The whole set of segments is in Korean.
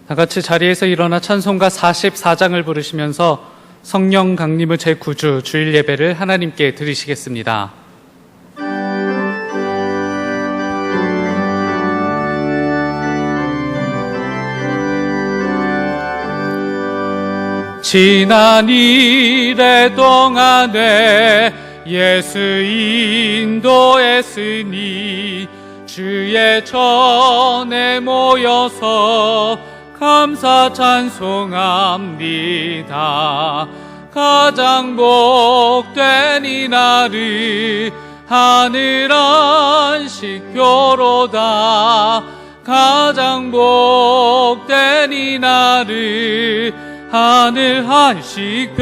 다 같이 자리에서 일어나 찬송가 44장을 부르시면서 성령 강림의 제9주 주일 예배를 하나님께 드리시겠습니다. 지난 이래 동안에 예수 인도했으니 주의 전에 모여서 감사 찬송합니다. 가장 복된 이날을 하늘 안식교로다. 가장 복된 이날을 하늘 안식교로다.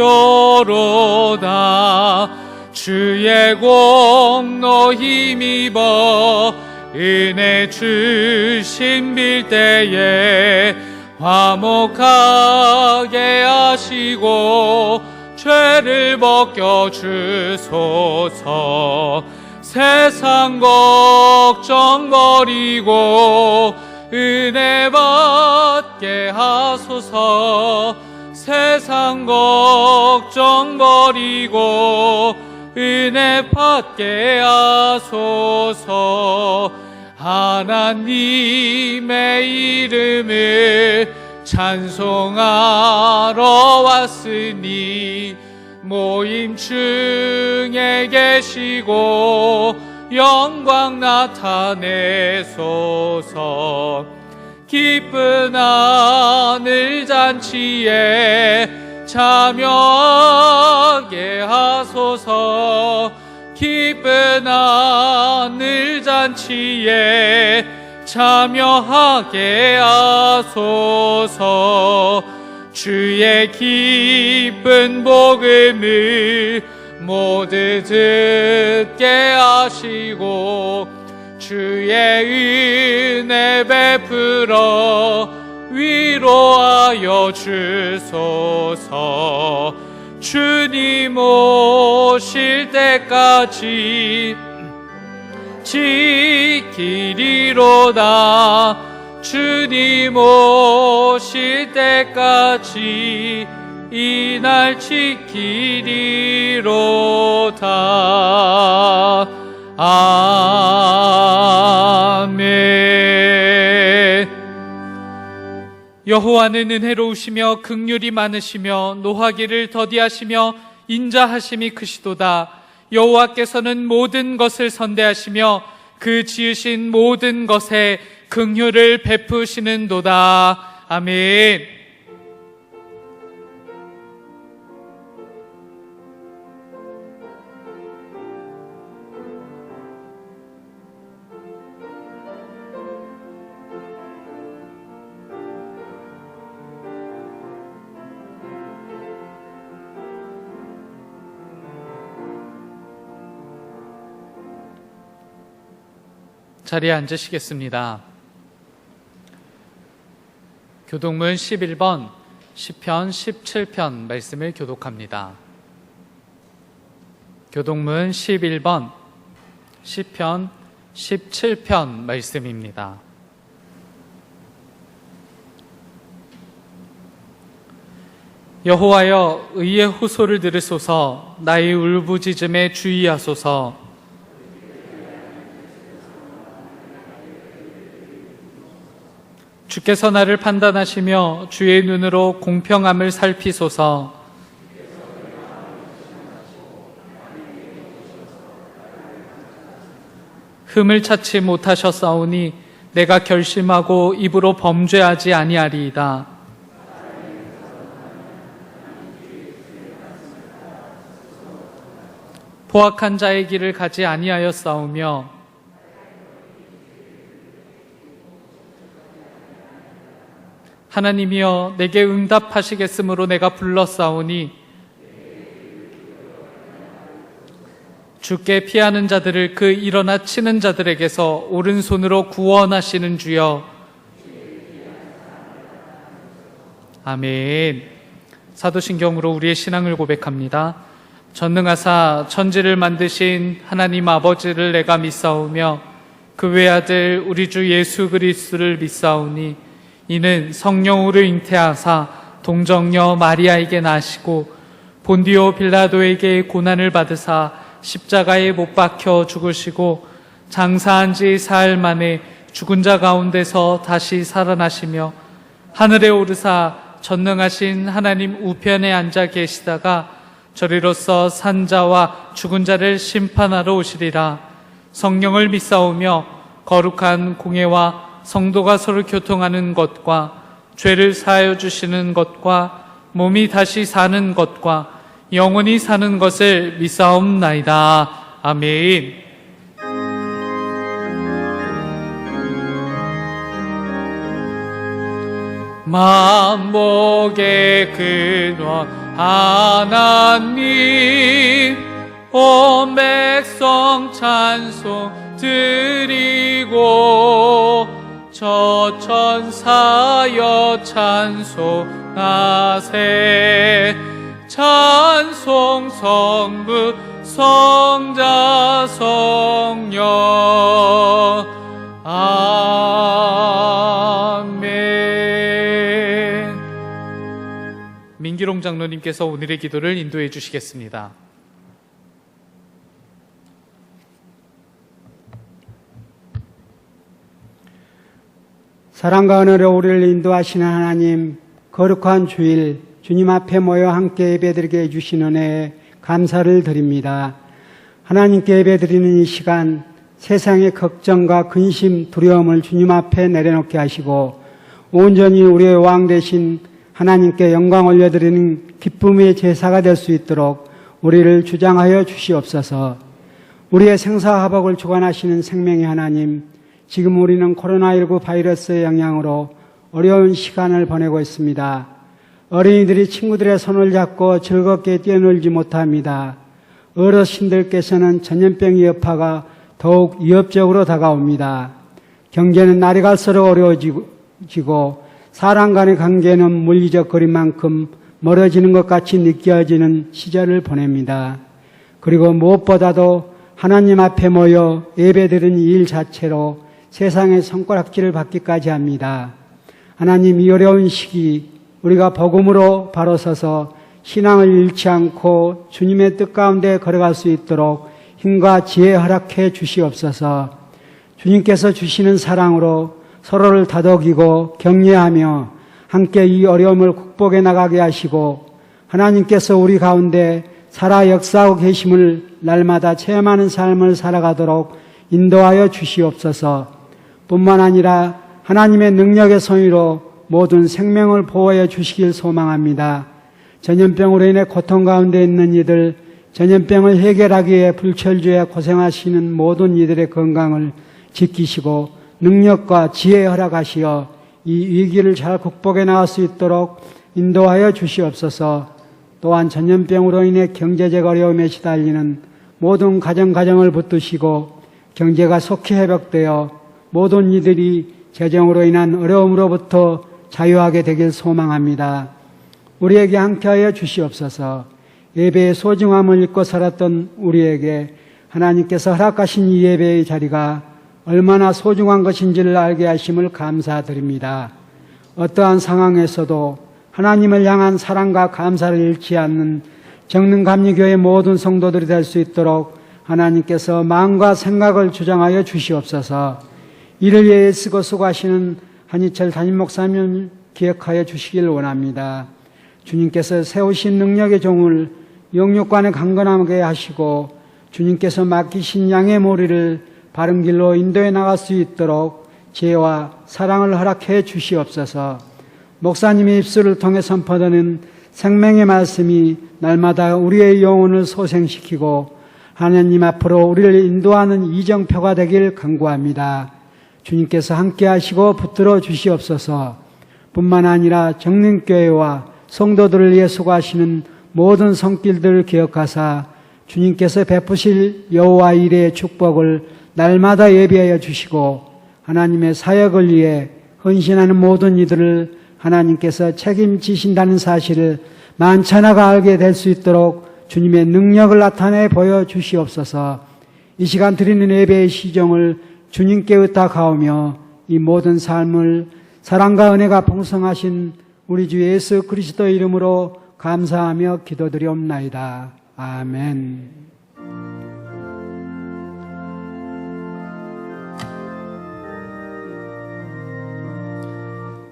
주의 공로 힘입어 은혜 주신 빌때에 화목하게 하시고 죄를 벗겨주소서. 세상 걱정 버리고 은혜 받게 하소서. 세상 걱정 버리고 은혜 받게 하소서. 하나님의 이름을 찬송하러 왔으니 모임 중에 계시고 영광 나타내소서. 기쁜 하늘 잔치에 참여하게 하소서. 기쁜 하늘 잔치에 참여하게 하소서. 주의 기쁜 복음을 모두 듣게 하시고 주의 은혜 베풀어 위로하여 주소서. 주님 오실 때까지 지키리로다. 주님 오실 때까지 이날 지키리로다. 아멘. 여호와는 은혜로우시며 긍휼이 많으시며 노하기를 더디하시며 인자하심이 크시도다. 여호와께서는 모든 것을 선대하시며 그 지으신 모든 것에 긍휼을 베푸시는도다. 아멘. 자리에 앉으시겠습니다. 교독문 11번 시편 17편 말씀을 교독합니다. 교독문 11번 시편 17편 말씀입니다. 여호와여, 의의 호소를 들으소서. 나의 울부짖음에 주의하소서. 주께서 나를 판단하시며 주의 눈으로 공평함을 살피소서. 흠을 찾지 못하셨사오니 내가 결심하고 입으로 범죄하지 아니하리이다. 포악한 자의 길을 가지 아니하였사오며 하나님이여, 내게 응답하시겠으므로 내가 불렀사오니 주께 피하는 자들을 그 일어나 치는 자들에게서 오른손으로 구원하시는 주여. 아멘. 사도신경으로 우리의 신앙을 고백합니다. 전능하사 천지를 만드신 하나님 아버지를 내가 믿사오며 그 외아들 우리 주 예수 그리스도를 믿사오니 이는 성령으로 잉태하사 동정녀 마리아에게 나시고 본디오 빌라도에게 고난을 받으사 십자가에 못 박혀 죽으시고 장사한 지 사흘 만에 죽은 자 가운데서 다시 살아나시며 하늘에 오르사 전능하신 하나님 우편에 앉아 계시다가 저리로서 산 자와 죽은 자를 심판하러 오시리라. 성령을 믿사오며 거룩한 공예와 성도가 서로 교통하는 것과 죄를 사하여 주시는 것과 몸이 다시 사는 것과 영원히 사는 것을 믿사옵나이다. 아멘. 만복의 근원 하나님, 온 백성 찬송 드리고 저 천사여 찬송하세. 찬송 성부 성자 성령. 아멘. 민기롱 장로님께서 오늘의 기도를 인도해 주시겠습니다. 사랑과 은혜로 우리를 인도하시는 하나님, 거룩한 주일 주님 앞에 모여 함께 예배드리게 해주신 은혜에 감사를 드립니다. 하나님께 예배드리는 이 시간, 세상의 걱정과 근심, 두려움을 주님 앞에 내려놓게 하시고 온전히 우리의 왕 되신 하나님께 영광 올려드리는 기쁨의 제사가 될 수 있도록 우리를 주장하여 주시옵소서. 우리의 생사화복을 주관하시는 생명의 하나님, 지금 우리는 코로나19 바이러스의 영향으로 어려운 시간을 보내고 있습니다. 어린이들이 친구들의 손을 잡고 즐겁게 뛰어놀지 못합니다. 어르신들께서는 전염병의 여파가 더욱 위협적으로 다가옵니다. 경제는 날이 갈수록 어려워지고 사람 간의 관계는 물리적 거리만큼 멀어지는 것 같이 느껴지는 시절을 보냅니다. 그리고 무엇보다도 하나님 앞에 모여 예배드리는 일 자체로 세상의 손가락질을 받기까지 합니다. 하나님, 이 어려운 시기 우리가 복음으로 바로 서서 신앙을 잃지 않고 주님의 뜻 가운데 걸어갈 수 있도록 힘과 지혜 허락해 주시옵소서. 주님께서 주시는 사랑으로 서로를 다독이고 격려하며 함께 이 어려움을 극복해 나가게 하시고 하나님께서 우리 가운데 살아 역사하고 계심을 날마다 체험하는 삶을 살아가도록 인도하여 주시옵소서. 뿐만 아니라 하나님의 능력의 손으로 모든 생명을 보호해 주시길 소망합니다. 전염병으로 인해 고통 가운데 있는 이들, 전염병을 해결하기 위해 불철주에 고생하시는 모든 이들의 건강을 지키시고 능력과 지혜 허락하시어 이 위기를 잘 극복해 나갈 수 있도록 인도하여 주시옵소서. 또한 전염병으로 인해 경제적 어려움에 시달리는 모든 가정을 붙드시고 경제가 속히 회복되어 모든 이들이 재정으로 인한 어려움으로부터 자유하게 되길 소망합니다. 우리에게 함께하여 주시옵소서. 예배의 소중함을 잊고 살았던 우리에게 하나님께서 허락하신 이 예배의 자리가 얼마나 소중한 것인지를 알게 하심을 감사드립니다. 어떠한 상황에서도 하나님을 향한 사랑과 감사를 잃지 않는 정릉감리교회 모든 성도들이 될 수 있도록 하나님께서 마음과 생각을 주장하여 주시옵소서. 이를 위해 쓰고 수고하시는 한희철 담임목사님을 기억하여 주시길 원합니다. 주님께서 세우신 능력의 종을 영육간에 강건하게 하시고 주님께서 맡기신 양의 모리를 바른 길로 인도해 나갈 수 있도록 지혜와 사랑을 허락해 주시옵소서. 목사님의 입술을 통해 선포되는 생명의 말씀이 날마다 우리의 영혼을 소생시키고 하나님 앞으로 우리를 인도하는 이정표가 되길 간구합니다. 주님께서 함께 하시고 붙들어 주시옵소서. 뿐만 아니라 정림교회와 성도들을 위해 수고하시는 모든 손길들을 기억하사 주님께서 베푸실 여호와 이레의 축복을 날마다 예비하여 주시고 하나님의 사역을 위해 헌신하는 모든 이들을 하나님께서 책임지신다는 사실을 만천하가 알게 될 수 있도록 주님의 능력을 나타내 보여주시옵소서. 이 시간 드리는 예배의 시정을 주님께 의탁하오며 이 모든 삶을 사랑과 은혜가 풍성하신 우리 주 예수 그리스도 이름으로 감사하며 기도드리옵나이다. 아멘.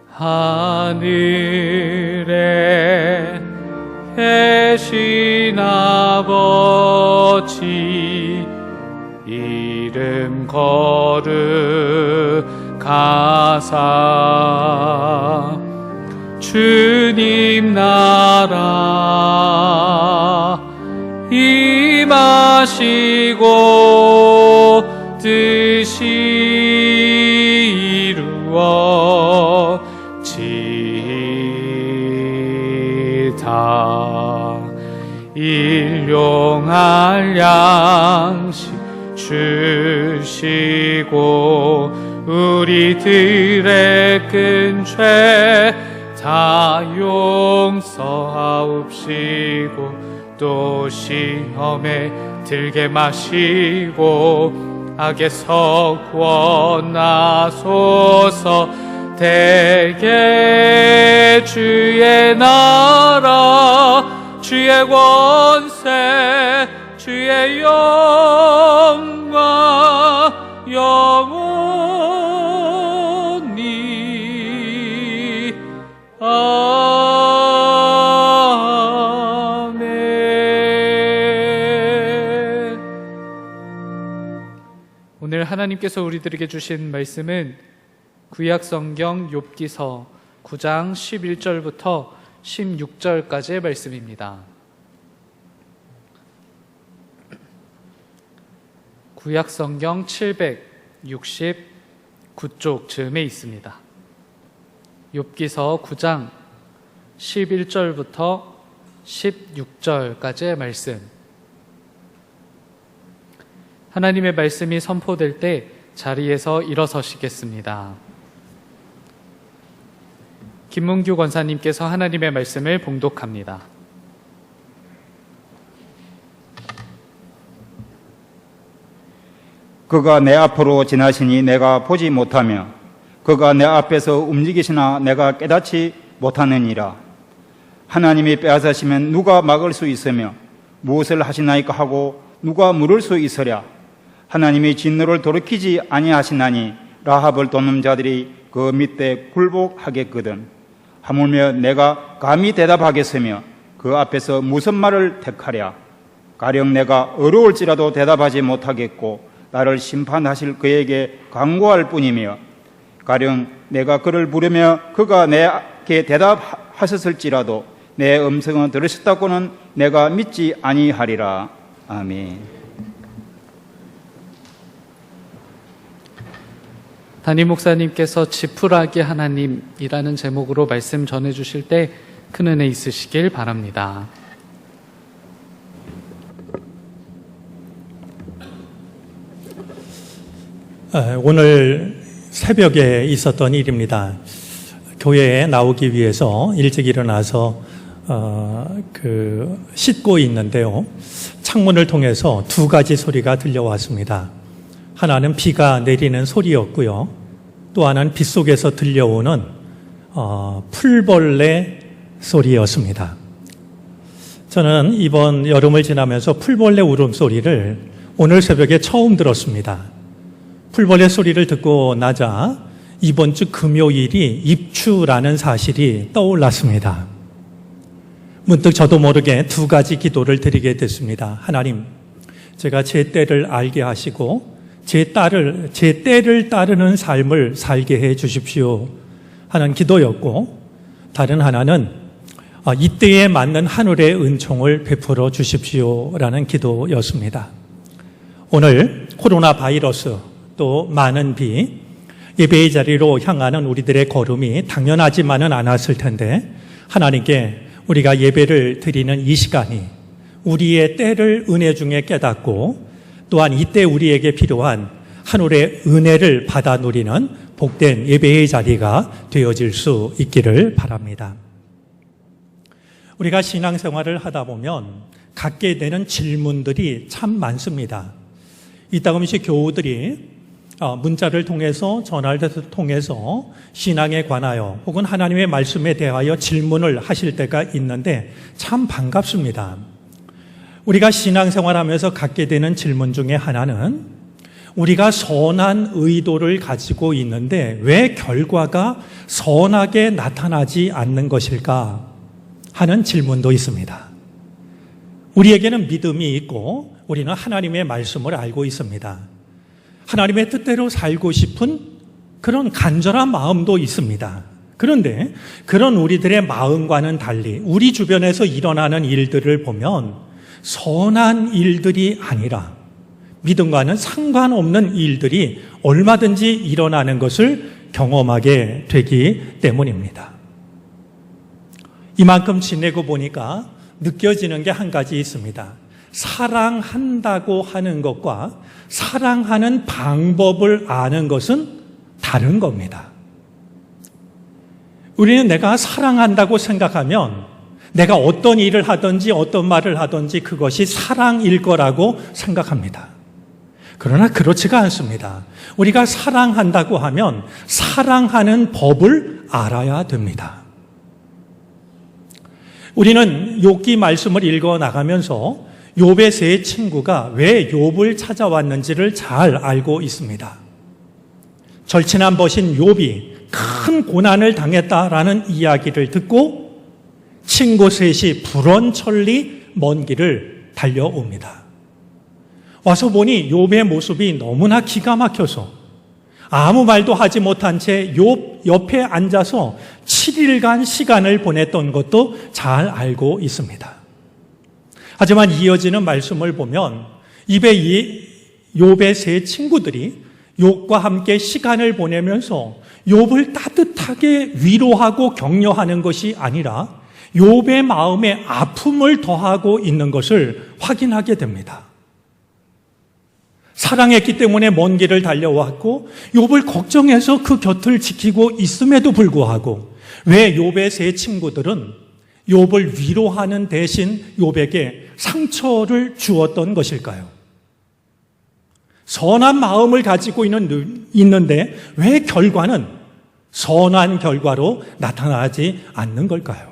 하늘에 계신 아버지 이름 거룩하사 주님 나라 임하시고 뜻이 이루어지이다. 일용할 양식 주시고 우리들의 큰 죄 다 용서하옵시고 또 시험에 들게 마시고 악에서 구원하소서. 대개 주의 나라 주의 권세 주의 영광 영원히 아멘. 오늘 하나님께서 우리들에게 주신 말씀은 구약성경 욥기서 9장 11절부터 16절까지의 말씀입니다. 구약성경 769쪽 즈음에 있습니다. 욥기서 9장 11절부터 16절까지의 말씀. 하나님의 말씀이 선포될 때 자리에서 일어서시겠습니다. 김문규 권사님께서 하나님의 말씀을 봉독합니다. 그가 내 앞으로 지나시니 내가 보지 못하며 그가 내 앞에서 움직이시나 내가 깨닫지 못하느니라. 하나님이 빼앗으시면 누가 막을 수 있으며 무엇을 하시나이까 하고 누가 물을 수 있으랴. 하나님이 진노를 돌이키지 아니하시나니 라합을 돕는 자들이 그 밑에 굴복하겠거든. 하물며 내가 감히 대답하겠으며 그 앞에서 무슨 말을 택하랴. 가령 내가 어려울지라도 대답하지 못하겠고 나를 심판하실 그에게 강구할 뿐이며 가령 내가 그를 부르며 그가 내게 대답하셨을지라도 내 음성은 들으셨다고는 내가 믿지 아니하리라. 아멘. 담임 목사님께서 지푸라기 하나님이라는 제목으로 말씀 전해주실 때 큰 은혜 있으시길 바랍니다. 오늘 새벽에 있었던 일입니다. 교회에 나오기 위해서 일찍 일어나서 씻고 있는데요. 창문을 통해서 두 가지 소리가 들려왔습니다. 하나는 비가 내리는 소리였고요. 또 하나는 빗속에서 들려오는 풀벌레 소리였습니다. 저는 이번 여름을 지나면서 풀벌레 울음소리를 오늘 새벽에 처음 들었습니다. 풀벌레 소리를 듣고 나자 이번 주 금요일이 입추라는 사실이 떠올랐습니다. 문득 저도 모르게 두 가지 기도를 드리게 됐습니다. 하나님, 제가 제 때를 알게 하시고 제 때를 따르는 삶을 살게 해 주십시오 하는 기도였고, 다른 하나는 이때에 맞는 하늘의 은총을 베풀어 주십시오라는 기도였습니다. 오늘 코로나 바이러스 또 많은 비, 예배의 자리로 향하는 우리들의 걸음이 당연하지만은 않았을 텐데 하나님께 우리가 예배를 드리는 이 시간이 우리의 때를 은혜 중에 깨닫고 또한 이때 우리에게 필요한 하늘의 은혜를 받아 누리는 복된 예배의 자리가 되어질 수 있기를 바랍니다. 우리가 신앙생활을 하다 보면 갖게 되는 질문들이 참 많습니다. 이따금씩 교우들이 문자를 통해서 전화를 통해서 신앙에 관하여 혹은 하나님의 말씀에 대하여 질문을 하실 때가 있는데 참 반갑습니다. 우리가 신앙생활하면서 갖게 되는 질문 중에 하나는 우리가 선한 의도를 가지고 있는데 왜 결과가 선하게 나타나지 않는 것일까 하는 질문도 있습니다. 우리에게는 믿음이 있고 우리는 하나님의 말씀을 알고 있습니다. 하나님의 뜻대로 살고 싶은 그런 간절한 마음도 있습니다. 그런데 그런 우리들의 마음과는 달리 우리 주변에서 일어나는 일들을 보면 선한 일들이 아니라 믿음과는 상관없는 일들이 얼마든지 일어나는 것을 경험하게 되기 때문입니다. 이만큼 지내고 보니까 느껴지는 게 한 가지 있습니다. 사랑한다고 하는 것과 사랑하는 방법을 아는 것은 다른 겁니다. 우리는 내가 사랑한다고 생각하면 내가 어떤 일을 하든지 어떤 말을 하든지 그것이 사랑일 거라고 생각합니다. 그러나 그렇지가 않습니다. 우리가 사랑한다고 하면 사랑하는 법을 알아야 됩니다. 우리는 욥기 말씀을 읽어 나가면서 욥의 세 친구가 왜 욥을 찾아왔는지를 잘 알고 있습니다. 절친한 벗인 욥이 큰 고난을 당했다라는 이야기를 듣고 친구 셋이 불원천리 먼 길을 달려옵니다. 와서 보니 욥의 모습이 너무나 기가 막혀서 아무 말도 하지 못한 채 욥 옆에 앉아서 7일간 시간을 보냈던 것도 잘 알고 있습니다. 하지만 이어지는 말씀을 보면 욥의 세 친구들이 욥과 함께 시간을 보내면서 욥을 따뜻하게 위로하고 격려하는 것이 아니라 욥의 마음에 아픔을 더하고 있는 것을 확인하게 됩니다. 사랑했기 때문에 먼 길을 달려왔고 욥을 걱정해서 그 곁을 지키고 있음에도 불구하고 왜 욥의 세 친구들은 욥을 위로하는 대신 욥에게 상처를 주었던 것일까요? 선한 마음을 가지고 있는데 왜 결과는 선한 결과로 나타나지 않는 걸까요?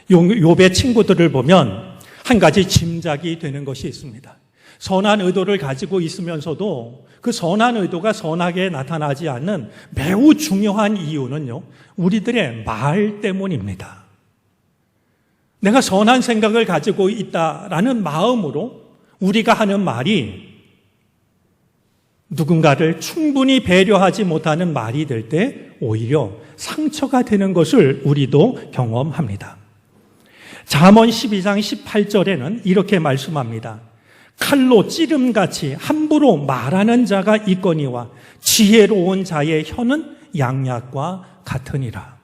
욥의 친구들을 보면 한 가지 짐작이 되는 것이 있습니다. 선한 의도를 가지고 있으면서도 그 선한 의도가 선하게 나타나지 않는 매우 중요한 이유는요, 우리들의 말 때문입니다. 내가 선한 생각을 가지고 있다라는 마음으로 우리가 하는 말이 누군가를 충분히 배려하지 못하는 말이 될 때 오히려 상처가 되는 것을 우리도 경험합니다. 잠언 12장 18절에는 이렇게 말씀합니다. 칼로 찌름같이 함부로 말하는 자가 있거니와 지혜로운 자의 혀는 양약과 같으니라.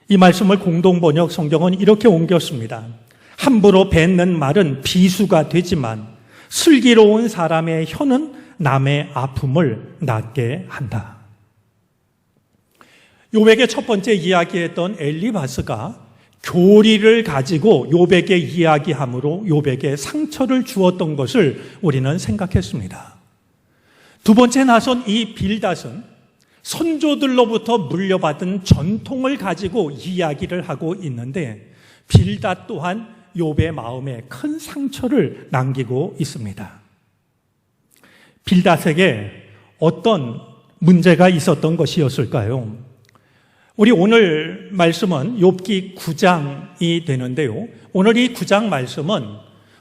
이 말씀을 공동번역 성경은 이렇게 옮겼습니다. 함부로 뱉는 말은 비수가 되지만 슬기로운 사람의 혀는 남의 아픔을 낫게 한다. 욥에게 첫 번째 이야기했던 엘리바스가 교리를 가지고 욥에게 이야기함으로 욥에게 상처를 주었던 것을 우리는 생각했습니다. 두 번째 나선 이 빌닷은 선조들로부터 물려받은 전통을 가지고 이야기를 하고 있는데 빌닷 또한 욥의 마음에 큰 상처를 남기고 있습니다. 빌닷에게 어떤 문제가 있었던 것이었을까요? 우리 오늘 말씀은 욥기 9장이 되는데요. 오늘 이 9장 말씀은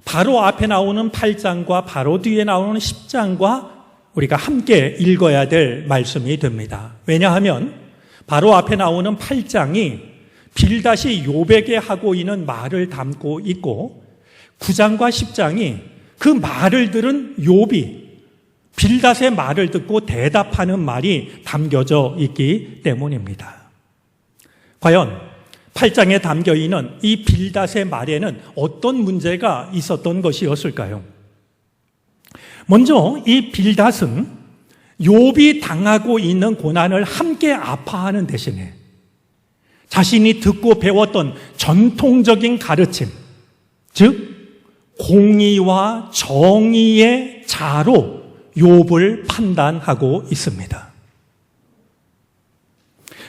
바로 앞에 나오는 8장과 바로 뒤에 나오는 10장과 우리가 함께 읽어야 될 말씀이 됩니다. 왜냐하면 바로 앞에 나오는 8장이 빌닷이 욥에게 하고 있는 말을 담고 있고 9장과 10장이 그 말을 들은 욥이 빌닷의 말을 듣고 대답하는 말이 담겨져 있기 때문입니다. 과연 8장에 담겨있는 이 빌닷의 말에는 어떤 문제가 있었던 것이었을까요? 먼저 이 빌닷은 욥이 당하고 있는 고난을 함께 아파하는 대신에 자신이 듣고 배웠던 전통적인 가르침, 즉 공의와 정의의 자로 욥을 판단하고 있습니다.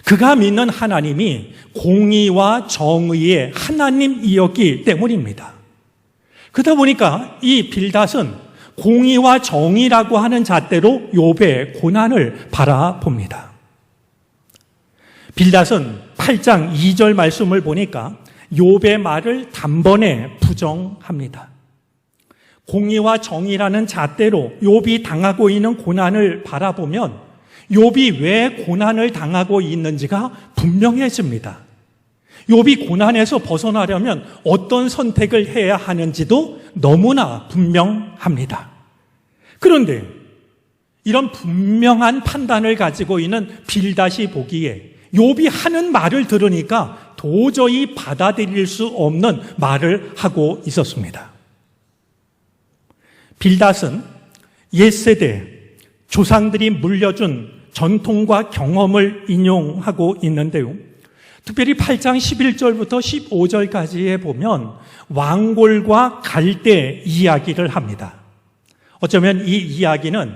그가 믿는 하나님이 공의와 정의의 하나님이었기 때문입니다. 그러다 보니까 이 빌닷은 공의와 정의라고 하는 잣대로 욥의 고난을 바라봅니다. 빌닷은 8장 2절 말씀을 보니까 욥의 말을 단번에 부정합니다. 공의와 정의라는 잣대로 욥이 당하고 있는 고난을 바라보면 욥이 왜 고난을 당하고 있는지가 분명해집니다. 욥이 고난에서 벗어나려면 어떤 선택을 해야 하는지도 너무나 분명합니다. 그런데 이런 분명한 판단을 가지고 있는 빌닷이 보기에 욥이 하는 말을 들으니까 도저히 받아들일 수 없는 말을 하고 있었습니다. 빌닷은 옛세대 조상들이 물려준 전통과 경험을 인용하고 있는데요. 특별히 8장 11절부터 15절까지에 보면 왕골과 갈대 이야기를 합니다. 어쩌면 이 이야기는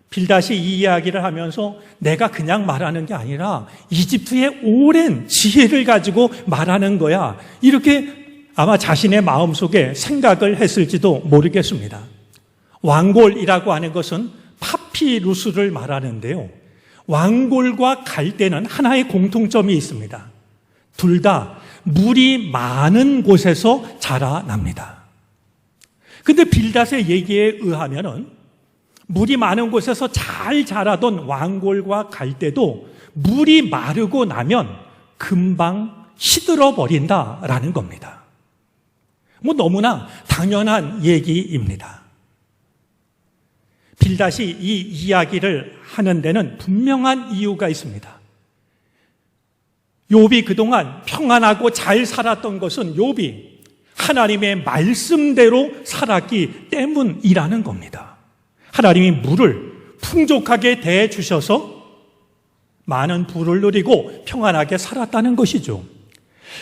빌닷이 이 이야기를 하면서 내가 그냥 말하는 게 아니라 이집트의 오랜 지혜를 가지고 말하는 거야. 이렇게 아마 자신의 마음속에 생각을 했을지도 모르겠습니다. 왕골이라고 하는 것은 파피루스를 말하는데요. 왕골과 갈대는 하나의 공통점이 있습니다. 둘 다 물이 많은 곳에서 자라납니다. 근데 빌닷의 얘기에 의하면은 물이 많은 곳에서 잘 자라던 왕골과 갈대도 물이 마르고 나면 금방 시들어 버린다라는 겁니다. 너무나 당연한 얘기입니다. 빌닷이 이 이야기를 하는 데는 분명한 이유가 있습니다. 욥이 그동안 평안하고 잘 살았던 것은 욥이 하나님의 말씀대로 살았기 때문이라는 겁니다. 하나님이 물을 풍족하게 대주셔서 많은 부를 누리고 평안하게 살았다는 것이죠.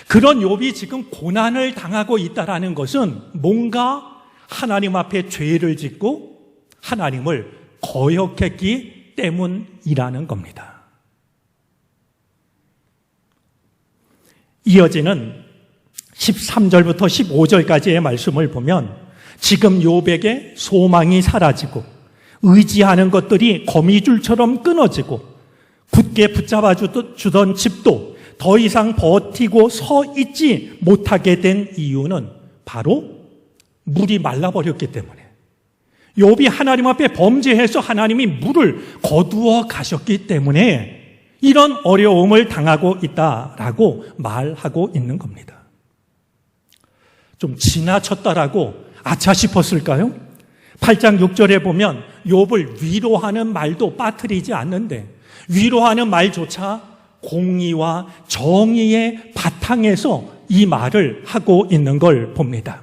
그런 욥이 지금 고난을 당하고 있다는 것은 뭔가 하나님 앞에 죄를 짓고 하나님을 거역했기 때문이라는 겁니다. 이어지는 13절부터 15절까지의 말씀을 보면 지금 욥에게 소망이 사라지고 의지하는 것들이 거미줄처럼 끊어지고 굳게 붙잡아 주던 집도 더 이상 버티고 서 있지 못하게 된 이유는 바로 물이 말라버렸기 때문에 욥이 하나님 앞에 범죄해서 하나님이 물을 거두어 가셨기 때문에 이런 어려움을 당하고 있다라고 말하고 있는 겁니다. 좀 지나쳤다라고 아차 싶었을까요? 8장 6절에 보면 욥을 위로하는 말도 빠뜨리지 않는데 위로하는 말조차 공의와 정의의 바탕에서 이 말을 하고 있는 걸 봅니다.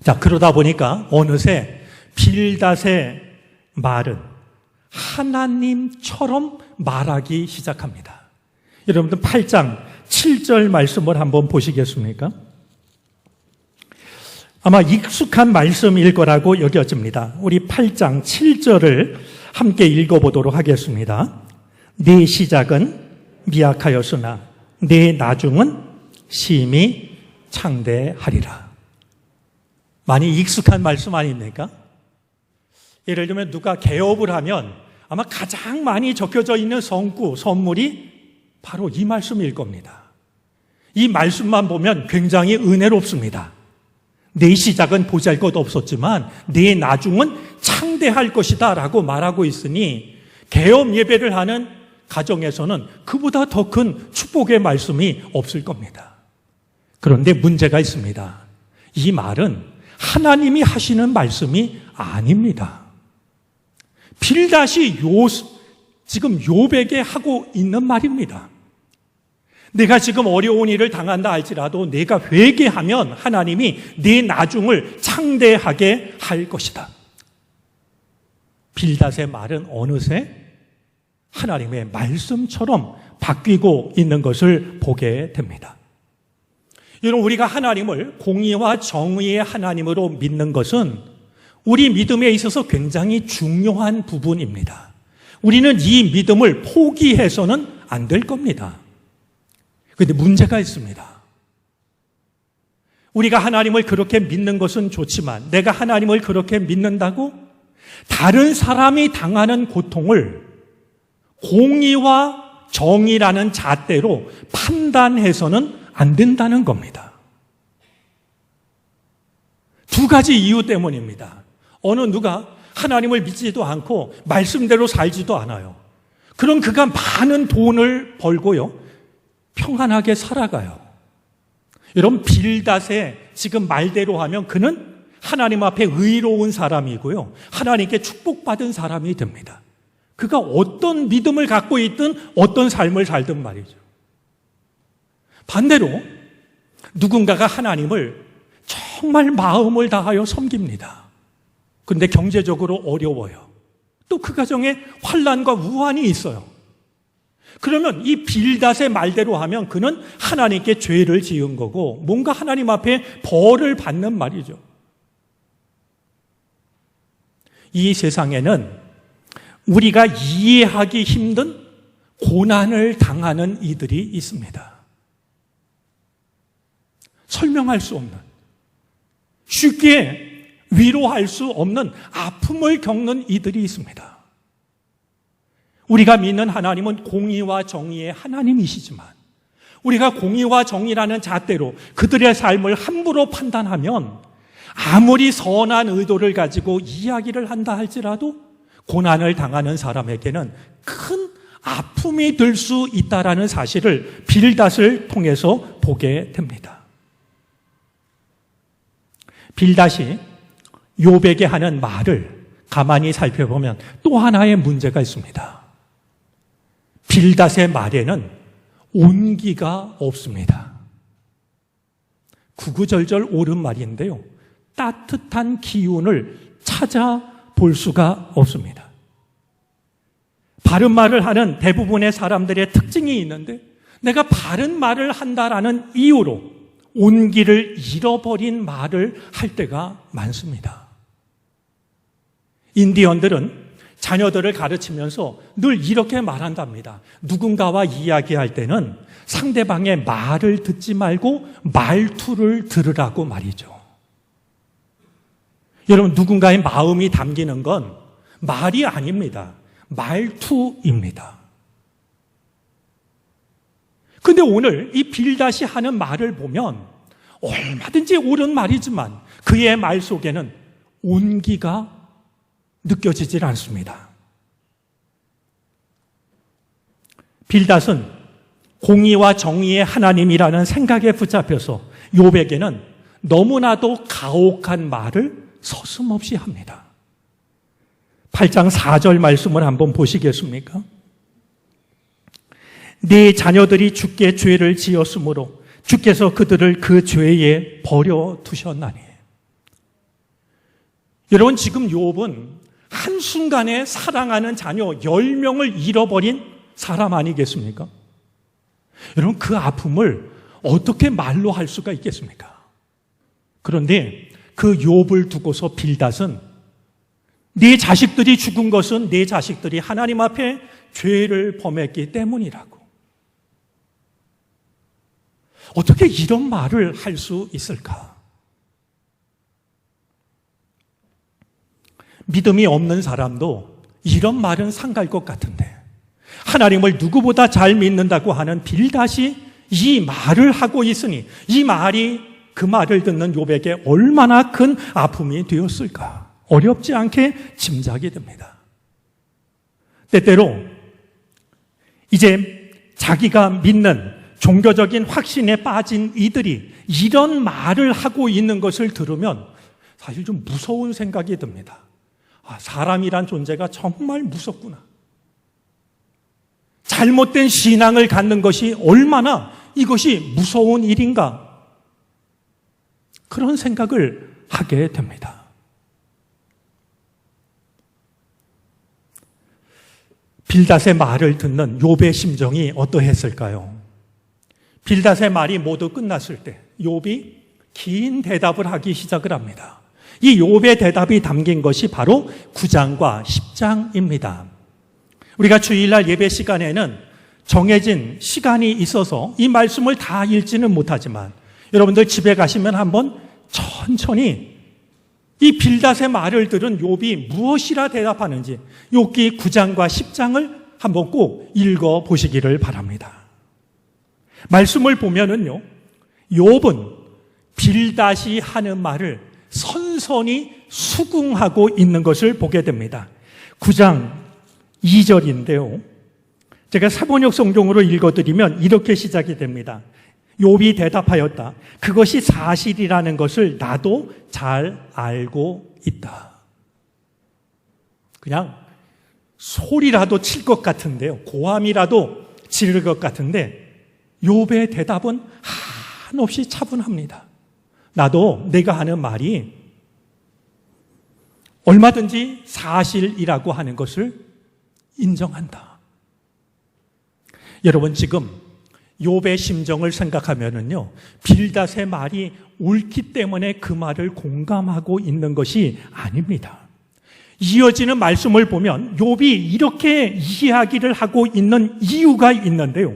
자, 그러다 보니까 어느새 빌닷의 말은 하나님처럼 말하기 시작합니다. 여러분들 8장 7절 말씀을 한번 보시겠습니까? 아마 익숙한 말씀일 거라고 여겨집니다. 우리 8장 7절을 함께 읽어보도록 하겠습니다. 네 시작은 미약하였으나 네 나중은 심히 창대하리라. 많이 익숙한 말씀 아닙니까? 예를 들면 누가 개업을 하면 아마 가장 많이 적혀져 있는 성구, 선물이 바로 이 말씀일 겁니다. 이 말씀만 보면 굉장히 은혜롭습니다. 내 시작은 보잘것 없었지만 내 나중은 창대할 것이다 라고 말하고 있으니 개업 예배를 하는 가정에서는 그보다 더 큰 축복의 말씀이 없을 겁니다. 그런데 문제가 있습니다. 이 말은 하나님이 하시는 말씀이 아닙니다. 빌닷이 지금 욥에게 하고 있는 말입니다. 내가 지금 어려운 일을 당한다 할지라도 내가 회개하면 하나님이 네 나중을 창대하게 할 것이다. 빌닷의 말은 어느새 하나님의 말씀처럼 바뀌고 있는 것을 보게 됩니다. 여러분, 우리가 하나님을 공의와 정의의 하나님으로 믿는 것은 우리 믿음에 있어서 굉장히 중요한 부분입니다. 우리는 이 믿음을 포기해서는 안 될 겁니다. 그런데 문제가 있습니다. 우리가 하나님을 그렇게 믿는 것은 좋지만 내가 하나님을 그렇게 믿는다고 다른 사람이 당하는 고통을 공의와 정의라는 잣대로 판단해서는 안 된다는 겁니다. 두 가지 이유 때문입니다. 어느 누가 하나님을 믿지도 않고 말씀대로 살지도 않아요. 그럼 그가 많은 돈을 벌고요, 평안하게 살아가요. 여러분, 빌닷의 지금 말대로 하면 그는 하나님 앞에 의로운 사람이고요, 하나님께 축복받은 사람이 됩니다. 그가 어떤 믿음을 갖고 있든 어떤 삶을 살든 말이죠. 반대로 누군가가 하나님을 정말 마음을 다하여 섬깁니다. 그런데 경제적으로 어려워요. 또 그 가정에 환난과 우환이 있어요. 그러면 이 빌닷의 말대로 하면 그는 하나님께 죄를 지은 거고 뭔가 하나님 앞에 벌을 받는 말이죠. 이 세상에는 우리가 이해하기 힘든 고난을 당하는 이들이 있습니다. 설명할 수 없는, 쉽게 위로할 수 없는 아픔을 겪는 이들이 있습니다. 우리가 믿는 하나님은 공의와 정의의 하나님이시지만 우리가 공의와 정의라는 잣대로 그들의 삶을 함부로 판단하면 아무리 선한 의도를 가지고 이야기를 한다 할지라도 고난을 당하는 사람에게는 큰 아픔이 될 수 있다는 사실을 빌닷을 통해서 보게 됩니다. 빌닷이 욥에게 하는 말을 가만히 살펴보면 또 하나의 문제가 있습니다. 빌닷의 말에는 온기가 없습니다. 구구절절 옳은 말인데요, 따뜻한 기운을 찾아볼 수가 없습니다. 바른 말을 하는 대부분의 사람들의 특징이 있는데 내가 바른 말을 한다라는 이유로 온기를 잃어버린 말을 할 때가 많습니다. 인디언들은 자녀들을 가르치면서 늘 이렇게 말한답니다. 누군가와 이야기할 때는 상대방의 말을 듣지 말고 말투를 들으라고 말이죠. 여러분, 누군가의 마음이 담기는 건 말이 아닙니다. 말투입니다. 근데 오늘 이 빌닷이 하는 말을 보면 얼마든지 옳은 말이지만 그의 말 속에는 온기가 느껴지질 않습니다. 빌닷은 공의와 정의의 하나님이라는 생각에 붙잡혀서 욥에게는 너무나도 가혹한 말을 서슴없이 합니다. 8장 4절 말씀을 한번 보시겠습니까? 네 자녀들이 주께 죄를 지었으므로 주께서 그들을 그 죄에 버려두셨나니. 여러분, 지금 욥은 한순간에 사랑하는 자녀 10명을 잃어버린 사람 아니겠습니까? 여러분, 그 아픔을 어떻게 말로 할 수가 있겠습니까? 그런데 그 욥을 두고서 빌닷은 네 자식들이 죽은 것은 네 자식들이 하나님 앞에 죄를 범했기 때문이라고. 어떻게 이런 말을 할 수 있을까? 믿음이 없는 사람도 이런 말은 상갈 것 같은데 하나님을 누구보다 잘 믿는다고 하는 빌닷이 이 말을 하고 있으니 이 말이 그 말을 듣는 욥에게 얼마나 큰 아픔이 되었을까? 어렵지 않게 짐작이 됩니다. 때때로 이제 자기가 믿는 종교적인 확신에 빠진 이들이 이런 말을 하고 있는 것을 들으면 사실 좀 무서운 생각이 듭니다. 아, 사람이란 존재가 정말 무섭구나. 잘못된 신앙을 갖는 것이 얼마나 이것이 무서운 일인가. 그런 생각을 하게 됩니다. 빌닷의 말을 듣는 욥의 심정이 어떠했을까요? 빌닷의 말이 모두 끝났을 때 욥이 긴 대답을 하기 시작을 합니다. 이 욥의 대답이 담긴 것이 바로 9장과 10장입니다. 우리가 주일날 예배 시간에는 정해진 시간이 있어서 이 말씀을 다 읽지는 못하지만 여러분들 집에 가시면 한번 천천히 이 빌닷의 말을 들은 욥이 무엇이라 대답하는지 욥기 9장과 10장을 한번 꼭 읽어 보시기를 바랍니다. 말씀을 보면은요, 욥은 빌닷이 하는 말을 선선히 수긍하고 있는 것을 보게 됩니다. 9장 2절인데요. 제가 사본역 성경으로 읽어드리면 이렇게 시작이 됩니다. 욥이 대답하였다. 그것이 사실이라는 것을 나도 잘 알고 있다. 그냥 소리라도 칠 것 같은데요. 고함이라도 지를 것 같은데 욥의 대답은 한없이 차분합니다. 나도 내가 하는 말이 얼마든지 사실이라고 하는 것을 인정한다. 여러분 지금 욥의 심정을 생각하면은요, 빌닷의 말이 옳기 때문에 그 말을 공감하고 있는 것이 아닙니다. 이어지는 말씀을 보면 욥이 이렇게 이야기를 하고 있는 이유가 있는데요.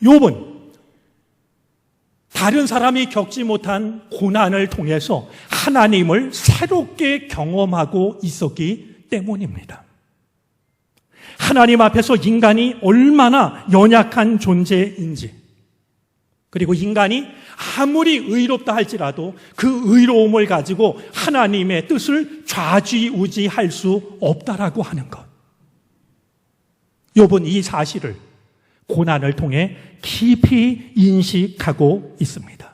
욥은 다른 사람이 겪지 못한 고난을 통해서 하나님을 새롭게 경험하고 있었기 때문입니다. 하나님 앞에서 인간이 얼마나 연약한 존재인지, 그리고 인간이 아무리 의롭다 할지라도 그 의로움을 가지고 하나님의 뜻을 좌지우지할 수 없다라고 하는 것. 욥은 이 사실을 고난을 통해 깊이 인식하고 있습니다.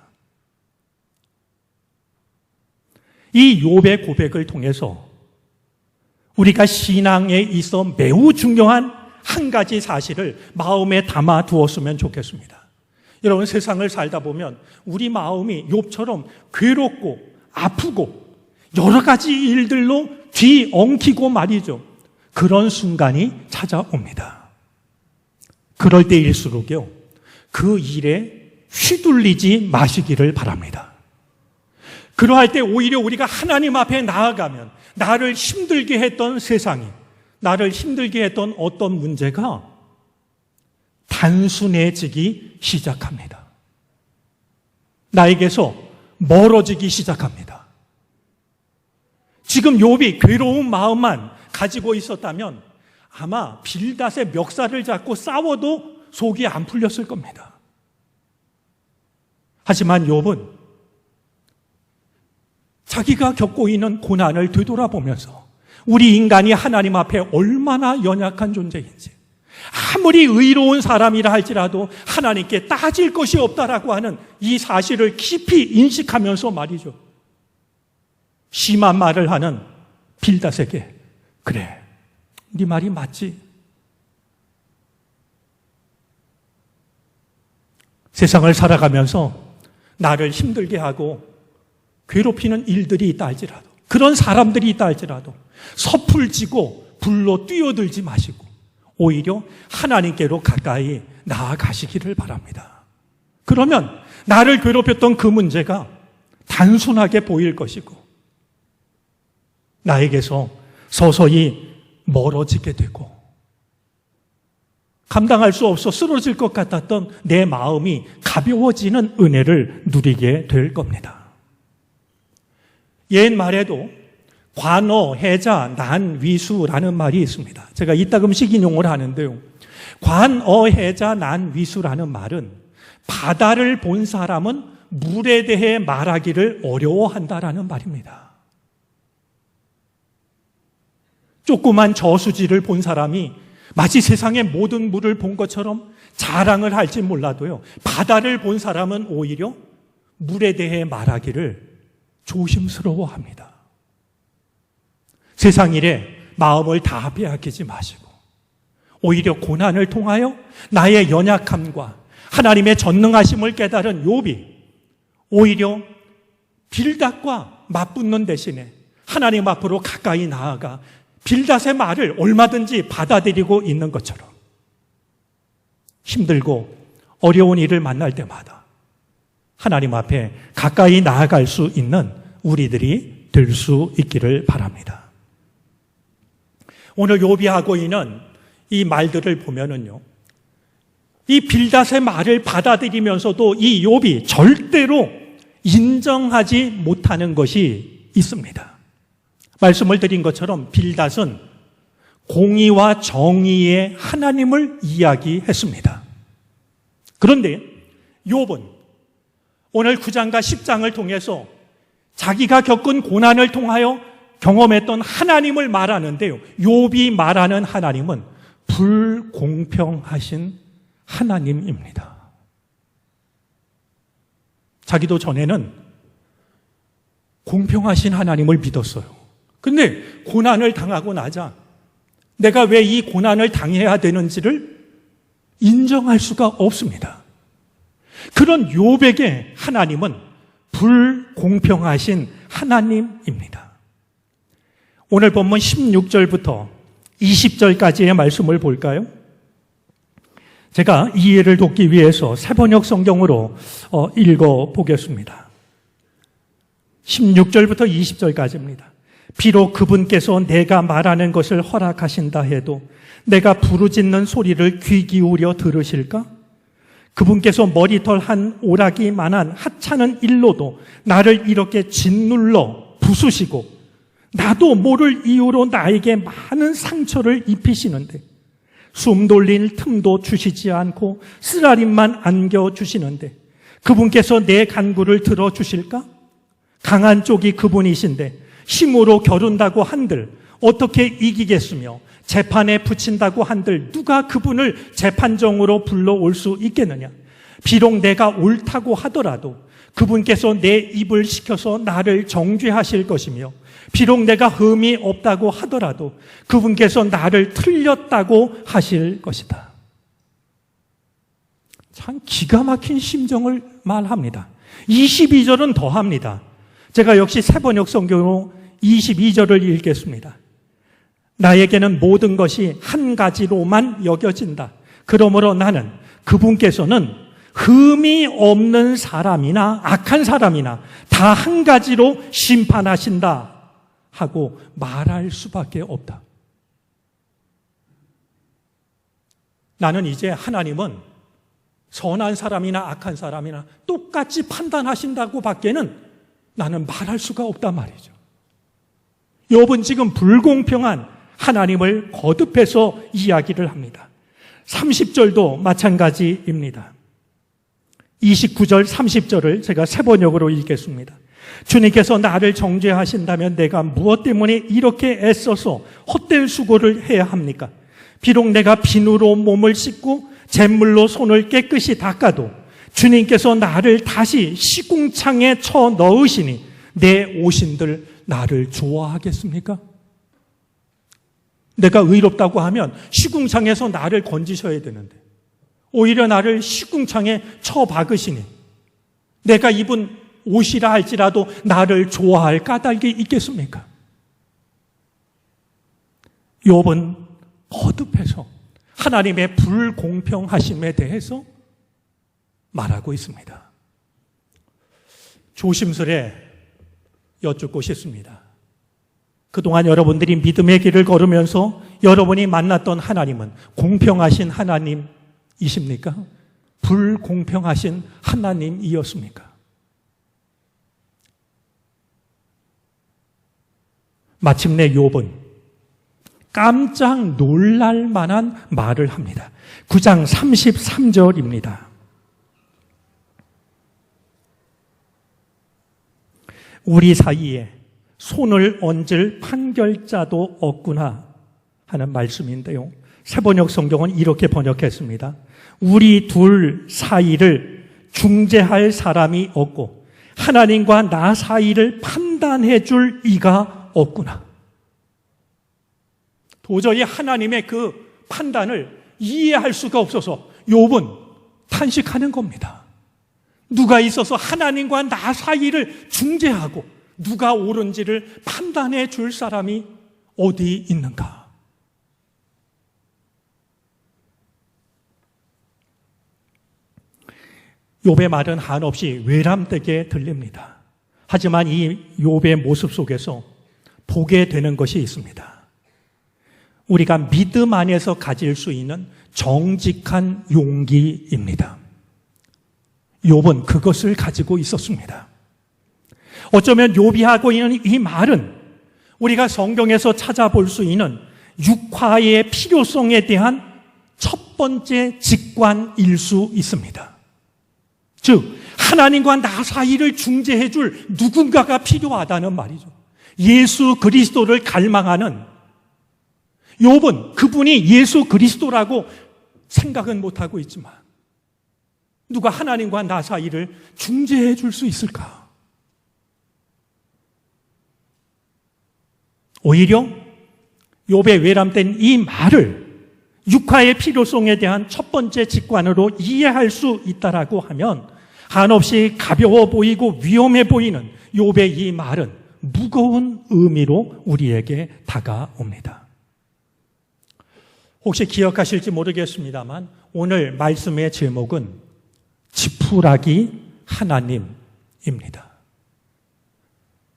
이 욥의 고백을 통해서 우리가 신앙에 있어 매우 중요한 한 가지 사실을 마음에 담아 두었으면 좋겠습니다. 여러분 세상을 살다 보면 우리 마음이 욥처럼 괴롭고 아프고 여러 가지 일들로 뒤엉키고 말이죠. 그런 순간이 찾아옵니다. 그럴 때일수록요, 그 일에 휘둘리지 마시기를 바랍니다. 그러할 때 오히려 우리가 하나님 앞에 나아가면 나를 힘들게 했던 세상이, 나를 힘들게 했던 어떤 문제가 단순해지기 시작합니다. 나에게서 멀어지기 시작합니다. 지금 욥이 괴로운 마음만 가지고 있었다면 아마 빌닷의 멱살을 잡고 싸워도 속이 안 풀렸을 겁니다. 하지만 욥은 자기가 겪고 있는 고난을 되돌아보면서 우리 인간이 하나님 앞에 얼마나 연약한 존재인지, 아무리 의로운 사람이라 할지라도 하나님께 따질 것이 없다라고 하는 이 사실을 깊이 인식하면서 말이죠, 심한 말을 하는 빌닷에게 그래, 네 말이 맞지. 세상을 살아가면서 나를 힘들게 하고 괴롭히는 일들이 있다 할지라도, 그런 사람들이 있다 할지라도 섣불지고 불로 뛰어들지 마시고 오히려 하나님께로 가까이 나아가시기를 바랍니다. 그러면 나를 괴롭혔던 그 문제가 단순하게 보일 것이고 나에게서 서서히 멀어지게 되고 감당할 수 없어 쓰러질 것 같았던 내 마음이 가벼워지는 은혜를 누리게 될 겁니다. 옛말에도 관어, 해자, 난, 위수라는 말이 있습니다. 제가 이따금씩 인용을 하는데요. 관어, 해자, 난, 위수라는 말은 바다를 본 사람은 물에 대해 말하기를 어려워한다라는 말입니다. 조그만 저수지를 본 사람이 마치 세상의 모든 물을 본 것처럼 자랑을 할지 몰라도요, 바다를 본 사람은 오히려 물에 대해 말하기를 조심스러워합니다. 세상 일에 마음을 다 빼앗기지 마시고 오히려 고난을 통하여 나의 연약함과 하나님의 전능하심을 깨달은 욥이 오히려 빌닷과 맞붙는 대신에 하나님 앞으로 가까이 나아가 빌닷의 말을 얼마든지 받아들이고 있는 것처럼 힘들고 어려운 일을 만날 때마다 하나님 앞에 가까이 나아갈 수 있는 우리들이 될 수 있기를 바랍니다. 오늘 욥이 하고 있는 이 말들을 보면은요, 이 빌닷의 말을 받아들이면서도 이 욥이 절대로 인정하지 못하는 것이 있습니다. 말씀을 드린 것처럼 빌닷은 공의와 정의의 하나님을 이야기했습니다. 그런데 욥은 오늘 9장과 10장을 통해서 자기가 겪은 고난을 통하여 경험했던 하나님을 말하는데요, 욥이 말하는 하나님은 불공평하신 하나님입니다. 자기도 전에는 공평하신 하나님을 믿었어요. 근데 고난을 당하고 나자 내가 왜 이 고난을 당해야 되는지를 인정할 수가 없습니다. 그런 욥에게 하나님은 불공평하신 하나님입니다. 오늘 본문 16절부터 20절까지의 말씀을 볼까요? 제가 이해를 돕기 위해서 새번역 성경으로 읽어보겠습니다. 16절부터 20절까지입니다. 비록 그분께서 내가 말하는 것을 허락하신다 해도 내가 부르짖는 소리를 귀 기울여 들으실까? 그분께서 머리털 한 오라기만한 하찮은 일로도 나를 이렇게 짓눌러 부수시고 나도 모를 이유로 나에게 많은 상처를 입히시는데 숨 돌릴 틈도 주시지 않고 쓰라림만 안겨주시는데 그분께서 내 간구를 들어주실까? 강한 쪽이 그분이신데 힘으로 겨룬다고 한들 어떻게 이기겠으며 재판에 붙인다고 한들 누가 그분을 재판정으로 불러올 수 있겠느냐? 비록 내가 옳다고 하더라도 그분께서 내 입을 시켜서 나를 정죄하실 것이며 비록 내가 흠이 없다고 하더라도 그분께서 나를 틀렸다고 하실 것이다. 참 기가 막힌 심정을 말합니다. 22절은 더합니다. 제가 역시 새번역 성경으로 22절을 읽겠습니다. 나에게는 모든 것이 한 가지로만 여겨진다. 그러므로 나는 그분께서는 흠이 없는 사람이나 악한 사람이나 다 한 가지로 심판하신다 하고 말할 수밖에 없다. 나는 이제 하나님은 선한 사람이나 악한 사람이나 똑같이 판단하신다고 밖에는 나는 말할 수가 없단 말이죠. 욥은 지금 불공평한 하나님을 거듭해서 이야기를 합니다. 30절도 마찬가지입니다. 29절, 30절을 제가 새번역으로 읽겠습니다. 주님께서 나를 정죄하신다면 내가 무엇 때문에 이렇게 애써서 헛된 수고를 해야 합니까? 비록 내가 비누로 몸을 씻고 잿물로 손을 깨끗이 닦아도 주님께서 나를 다시 시궁창에 쳐 넣으시니 내 오신들 나를 좋아하겠습니까? 내가 의롭다고 하면 시궁창에서 나를 건지셔야 되는데 오히려 나를 시궁창에 쳐 박으시니 내가 입은 옷이라 할지라도 나를 좋아할 까닭이 있겠습니까? 욥은 거듭해서 하나님의 불공평하심에 대해서 말하고 있습니다. 조심스레 여쭙고 싶습니다. 그동안 여러분들이 믿음의 길을 걸으면서 여러분이 만났던 하나님은 공평하신 하나님이십니까? 불공평하신 하나님이었습니까? 마침내 욥은 깜짝 놀랄 만한 말을 합니다. 9장 33절입니다. 우리 사이에 손을 얹을 판결자도 없구나 하는 말씀인데요. 새번역 성경은 이렇게 번역했습니다. 우리 둘 사이를 중재할 사람이 없고 하나님과 나 사이를 판단해 줄 이가 없구나. 도저히 하나님의 그 판단을 이해할 수가 없어서 욥은 탄식하는 겁니다. 누가 있어서 하나님과 나 사이를 중재하고 누가 옳은지를 판단해 줄 사람이 어디 있는가? 욥의 말은 한없이 외람되게 들립니다. 하지만 이 욥의 모습 속에서 보게 되는 것이 있습니다. 우리가 믿음 안에서 가질 수 있는 정직한 용기입니다. 욥은 그것을 가지고 있었습니다. 어쩌면 욥이 하고 있는 이 말은 우리가 성경에서 찾아볼 수 있는 육화의 필요성에 대한 첫 번째 직관일 수 있습니다. 즉 하나님과 나 사이를 중재해 줄 누군가가 필요하다는 말이죠. 예수 그리스도를 갈망하는 욥은 그분이 예수 그리스도라고 생각은 못하고 있지만 누가 하나님과 나 사이를 중재해 줄 수 있을까? 오히려 욥의 외람된 이 말을 육화의 필요성에 대한 첫 번째 직관으로 이해할 수 있다라고 하면 한없이 가벼워 보이고 위험해 보이는 욥의 이 말은 무거운 의미로 우리에게 다가옵니다. 혹시 기억하실지 모르겠습니다만 오늘 말씀의 제목은 지푸라기 하나님입니다.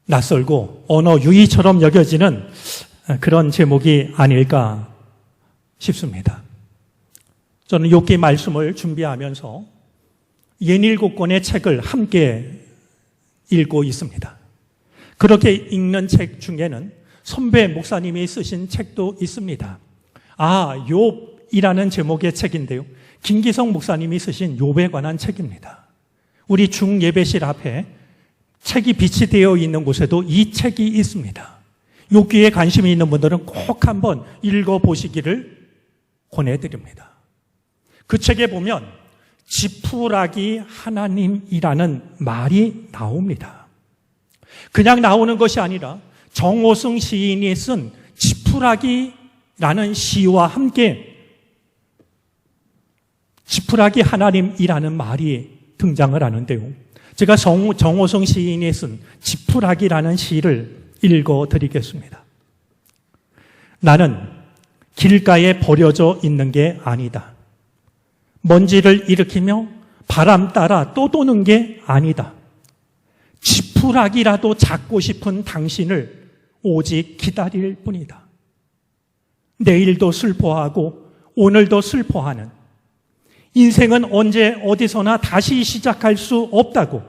낯설고 언어 유희처럼 여겨지는 그런 제목이 아닐까 싶습니다. 저는 욥기 말씀을 준비하면서 67권의 책을 함께 읽고 있습니다. 그렇게 읽는 책 중에는 선배 목사님이 쓰신 책도 있습니다. 욥이라는 제목의 책인데요. 김기성 목사님이 쓰신 욥에 관한 책입니다. 우리 중예배실 앞에 책이 비치되어 있는 곳에도 이 책이 있습니다. 욥기에 관심이 있는 분들은 꼭 한번 읽어보시기를 권해드립니다. 그 책에 보면 지푸라기 하나님이라는 말이 나옵니다. 그냥 나오는 것이 아니라 정호승 시인이 쓴 지푸라기라는 시와 함께 지푸라기 하나님이라는 말이 등장을 하는데요. 제가 정호승 시인이 쓴 지푸라기라는 시를 읽어드리겠습니다. 나는 길가에 버려져 있는 게 아니다. 먼지를 일으키며 바람 따라 떠도는 게 아니다. 지푸라기라도 잡고 싶은 당신을 오직 기다릴 뿐이다. 내일도 슬퍼하고 오늘도 슬퍼하는 인생은 언제 어디서나 다시 시작할 수 없다고,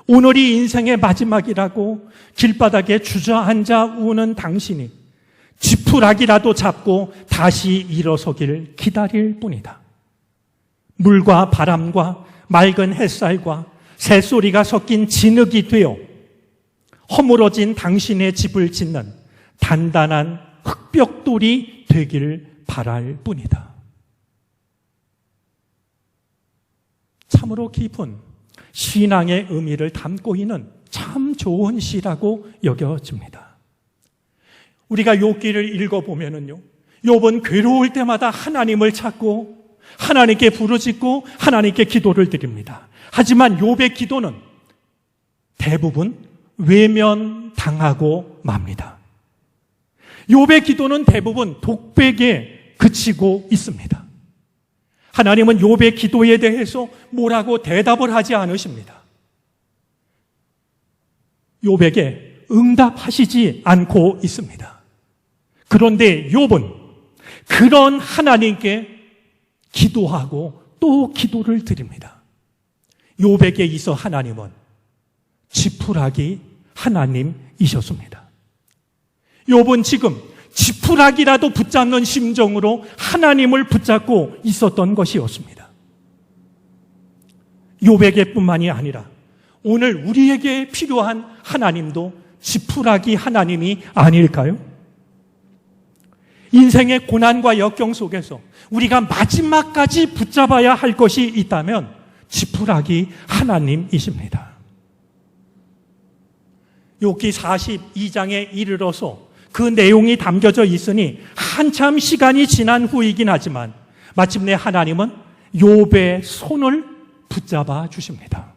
오늘이 인생의 마지막이라고 길바닥에 주저앉아 우는 당신이 지푸라기라도 잡고 다시 일어서길 기다릴 뿐이다. 물과 바람과 맑은 햇살과 새소리가 섞인 진흙이 되어 허물어진 당신의 집을 짓는 단단한 흙벽돌이 되길 바랄 뿐이다. 참으로 깊은 신앙의 의미를 담고 있는 참 좋은 시라고 여겨집니다. 우리가 욥기를 읽어보면은요, 욥은 괴로울 때마다 하나님을 찾고 하나님께 부르짖고 하나님께 기도를 드립니다. 하지만 욥의 기도는 대부분 외면당하고 맙니다. 욥의 기도는 대부분 독백에 그치고 있습니다. 하나님은 욥의 기도에 대해서 뭐라고 대답을 하지 않으십니다. 욥에게 응답하시지 않고 있습니다. 그런데 욥은 그런 하나님께 기도하고 또 기도를 드립니다. 욥에게 있어 하나님은 지푸라기 하나님이셨습니다. 욥은 지금 지푸라기라도 붙잡는 심정으로 하나님을 붙잡고 있었던 것이었습니다. 욥에게뿐만이 아니라 오늘 우리에게 필요한 하나님도 지푸라기 하나님이 아닐까요? 인생의 고난과 역경 속에서 우리가 마지막까지 붙잡아야 할 것이 있다면 지푸라기 하나님이십니다. 욥기 42장에 이르러서 그 내용이 담겨져 있으니 한참 시간이 지난 후이긴 하지만 마침내 하나님은 욥의 손을 붙잡아 주십니다.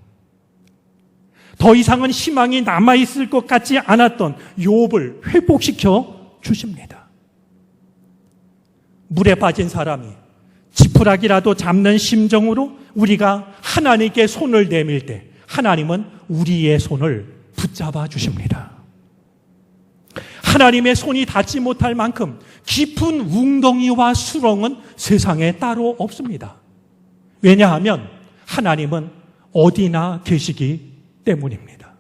더 이상은 희망이 남아있을 것 같지 않았던 욥을 회복시켜 주십니다. 물에 빠진 사람이 지푸라기라도 잡는 심정으로 우리가 하나님께 손을 내밀 때 하나님은 우리의 손을 붙잡아 주십니다. 하나님의 손이 닿지 못할 만큼 깊은 웅덩이와 수렁은 세상에 따로 없습니다. 왜냐하면 하나님은 어디나 계시기 때문입니다.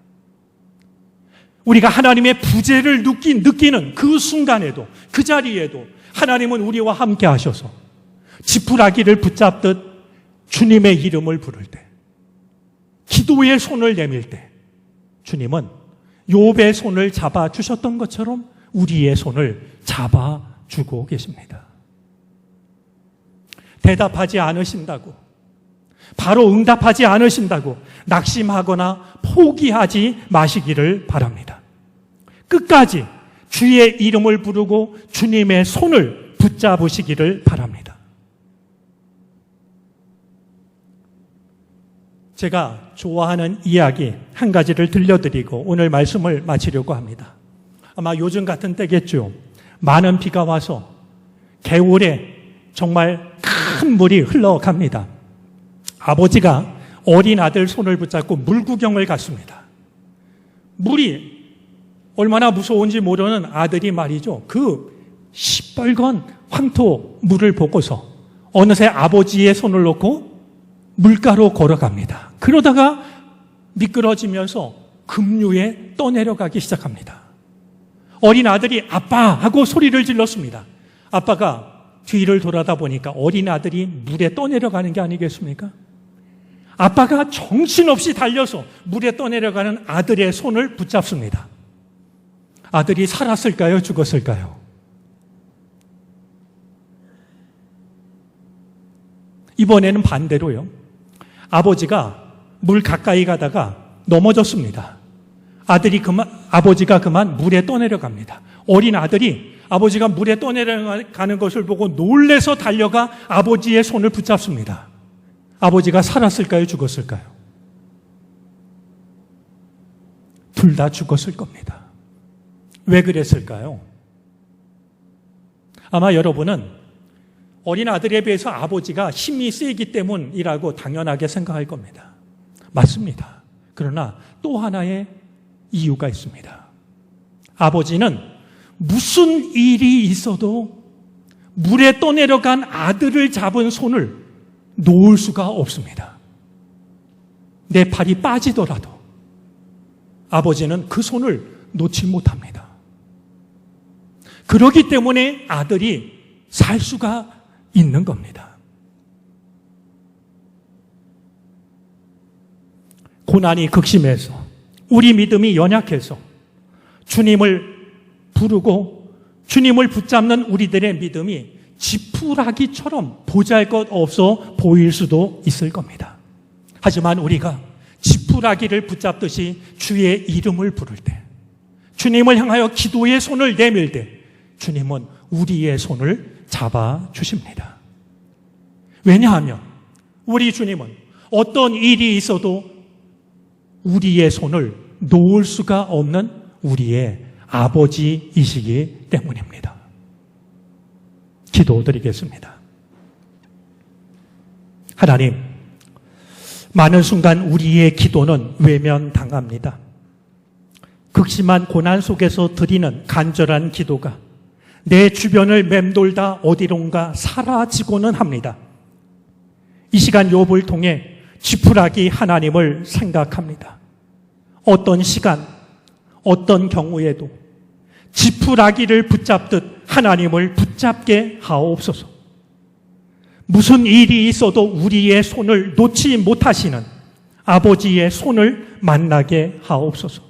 우리가 하나님의 부재를 느끼는 그 순간에도, 그 자리에도 하나님은 우리와 함께 하셔서 지푸라기를 붙잡듯 주님의 이름을 부를 때, 기도의 손을 내밀 때 주님은 욥의 손을 잡아주셨던 것처럼 우리의 손을 잡아주고 계십니다. 대답하지 않으신다고, 바로 응답하지 않으신다고 낙심하거나 포기하지 마시기를 바랍니다. 끝까지 주의 이름을 부르고 주님의 손을 붙잡으시기를 바랍니다. 제가 좋아하는 이야기 한 가지를 들려드리고 오늘 말씀을 마치려고 합니다. 아마 요즘 같은 때겠죠. 많은 비가 와서 개울에 정말 큰 물이 흘러갑니다. 아버지가 어린 아들 손을 붙잡고 물구경을 갔습니다. 물이 얼마나 무서운지 모르는 아들이 말이죠. 그 시뻘건 황토 물을 보고서 어느새 아버지의 손을 놓고 물가로 걸어갑니다. 그러다가 미끄러지면서 급류에 떠내려가기 시작합니다. 어린 아들이 아빠 하고 소리를 질렀습니다. 아빠가 뒤를 돌아다 보니까 어린 아들이 물에 떠내려가는 게 아니겠습니까? 아빠가 정신없이 달려서 물에 떠내려가는 아들의 손을 붙잡습니다. 아들이 살았을까요? 죽었을까요? 이번에는 반대로요. 아버지가 물 가까이 가다가 넘어졌습니다. 아버지가 그만 물에 떠내려갑니다. 어린 아들이 아버지가 물에 떠내려가는 것을 보고 놀래서 달려가 아버지의 손을 붙잡습니다. 아버지가 살았을까요? 죽었을까요? 둘 다 죽었을 겁니다. 왜 그랬을까요? 아마 여러분은 어린 아들에 비해서 아버지가 힘이 세기 때문이라고 당연하게 생각할 겁니다. 맞습니다. 그러나 또 하나의 이유가 있습니다. 아버지는 무슨 일이 있어도 물에 떠내려간 아들을 잡은 손을 놓을 수가 없습니다. 내 팔이 빠지더라도 아버지는 그 손을 놓지 못합니다. 그렇기 때문에 아들이 살 수가 있는 겁니다. 고난이 극심해서 우리 믿음이 연약해서 주님을 부르고 주님을 붙잡는 우리들의 믿음이 지푸라기처럼 보잘것없어 보일 수도 있을 겁니다. 하지만 우리가 지푸라기를 붙잡듯이 주의 이름을 부를 때, 주님을 향하여 기도의 손을 내밀 때 주님은 우리의 손을 잡아주십니다. 왜냐하면 우리 주님은 어떤 일이 있어도 우리의 손을 놓을 수가 없는 우리의 아버지이시기 때문입니다. 기도드리겠습니다. 하나님, 많은 순간 우리의 기도는 외면당합니다. 극심한 고난 속에서 드리는 간절한 기도가 내 주변을 맴돌다 어디론가 사라지고는 합니다. 이 시간 욥을 통해 지푸라기 하나님을 생각합니다. 어떤 시간, 어떤 경우에도 지푸라기를 붙잡듯 하나님을 붙잡게 하옵소서. 무슨 일이 있어도 우리의 손을 놓지 못하시는 아버지의 손을 만나게 하옵소서.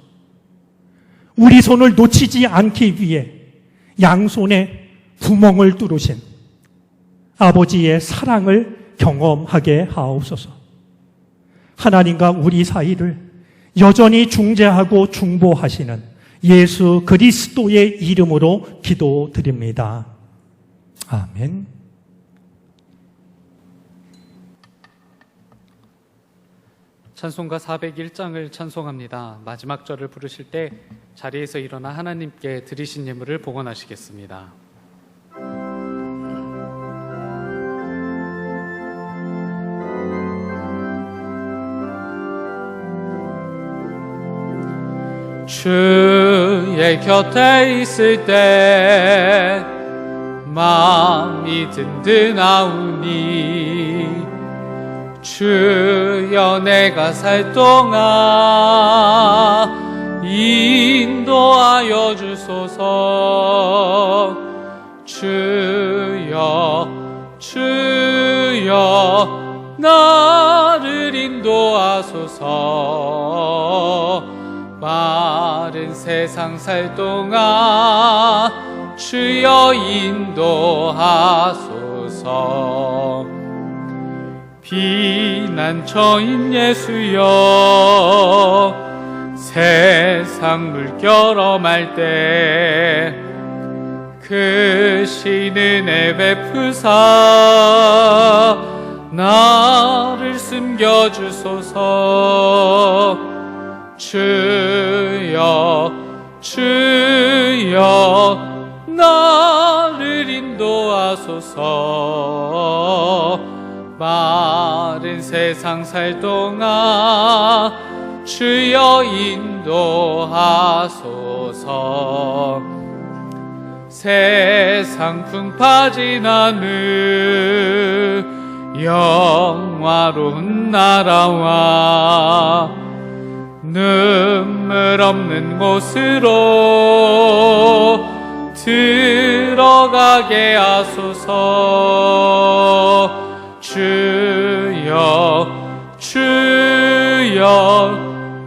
우리 손을 놓치지 않기 위해 양손에 구멍을 뚫으신 아버지의 사랑을 경험하게 하옵소서. 하나님과 우리 사이를 여전히 중재하고 중보하시는 예수 그리스도의 이름으로 기도드립니다. 아멘. 찬송가 401장을 찬송합니다. 마지막 절을 부르실 때 자리에서 일어나 하나님께 드리신 예물을 복원하시겠습니다. 주의 곁에 있을 때 마음이 든든하오니 주여 내가 살 동안 인도하여 주소서. 주여 나를 인도하소서. 마른 세상 살 동안 주여 인도하소서. 피난처인 예수여 세상 물결 엄할 때 크신 은혜 베푸사 나를 숨겨주소서. 주여 나를 인도하소서. 마른 세상 살 동안 주여 인도하소서. 세상 풍파 지나는 영화로운 나라와 눈물 없는 곳으로 들어가게 하소서. 주여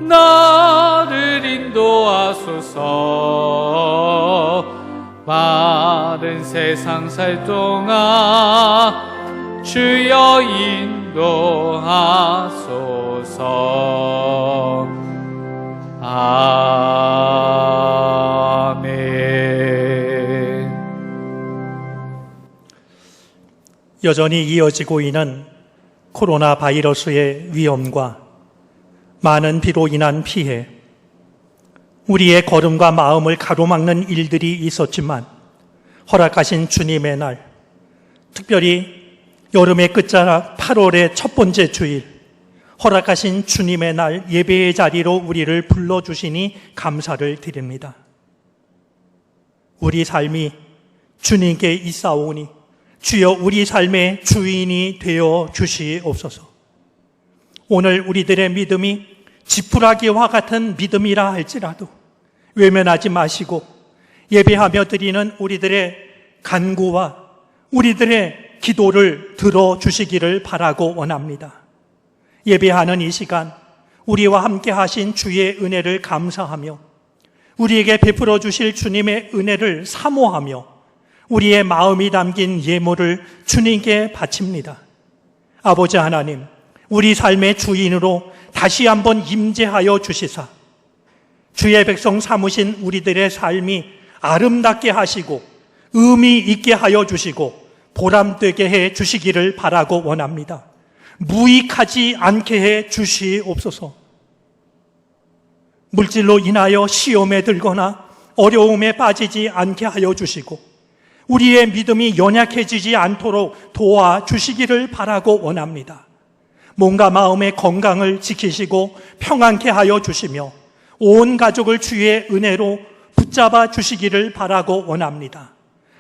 나를 인도하소서. 마른 세상 살 동안 주여 인도하소서. 아멘. 여전히 이어지고 있는 코로나 바이러스의 위험과 많은 비로 인한 피해, 우리의 걸음과 마음을 가로막는 일들이 있었지만 허락하신 주님의 날, 특별히 여름의 끝자락 8월의 첫 번째 주일, 허락하신 주님의 날 예배의 자리로 우리를 불러주시니 감사를 드립니다. 우리 삶이 주님께 있사오니 주여 우리 삶의 주인이 되어 주시옵소서. 오늘 우리들의 믿음이 지푸라기와 같은 믿음이라 할지라도 외면하지 마시고 예배하며 드리는 우리들의 간구와 우리들의 기도를 들어주시기를 바라고 원합니다. 예배하는 이 시간 우리와 함께 하신 주의 은혜를 감사하며 우리에게 베풀어 주실 주님의 은혜를 사모하며 우리의 마음이 담긴 예물을 주님께 바칩니다. 아버지 하나님, 우리 삶의 주인으로 다시 한번 임재하여 주시사 주의 백성 삼으신 우리들의 삶이 아름답게 하시고 의미 있게 하여 주시고 보람되게 해 주시기를 바라고 원합니다. 무익하지 않게 해 주시옵소서. 물질로 인하여 시험에 들거나 어려움에 빠지지 않게 하여 주시고 우리의 믿음이 연약해지지 않도록 도와주시기를 바라고 원합니다. 몸과 마음의 건강을 지키시고 평안케 하여 주시며 온 가족을 주의 은혜로 붙잡아 주시기를 바라고 원합니다.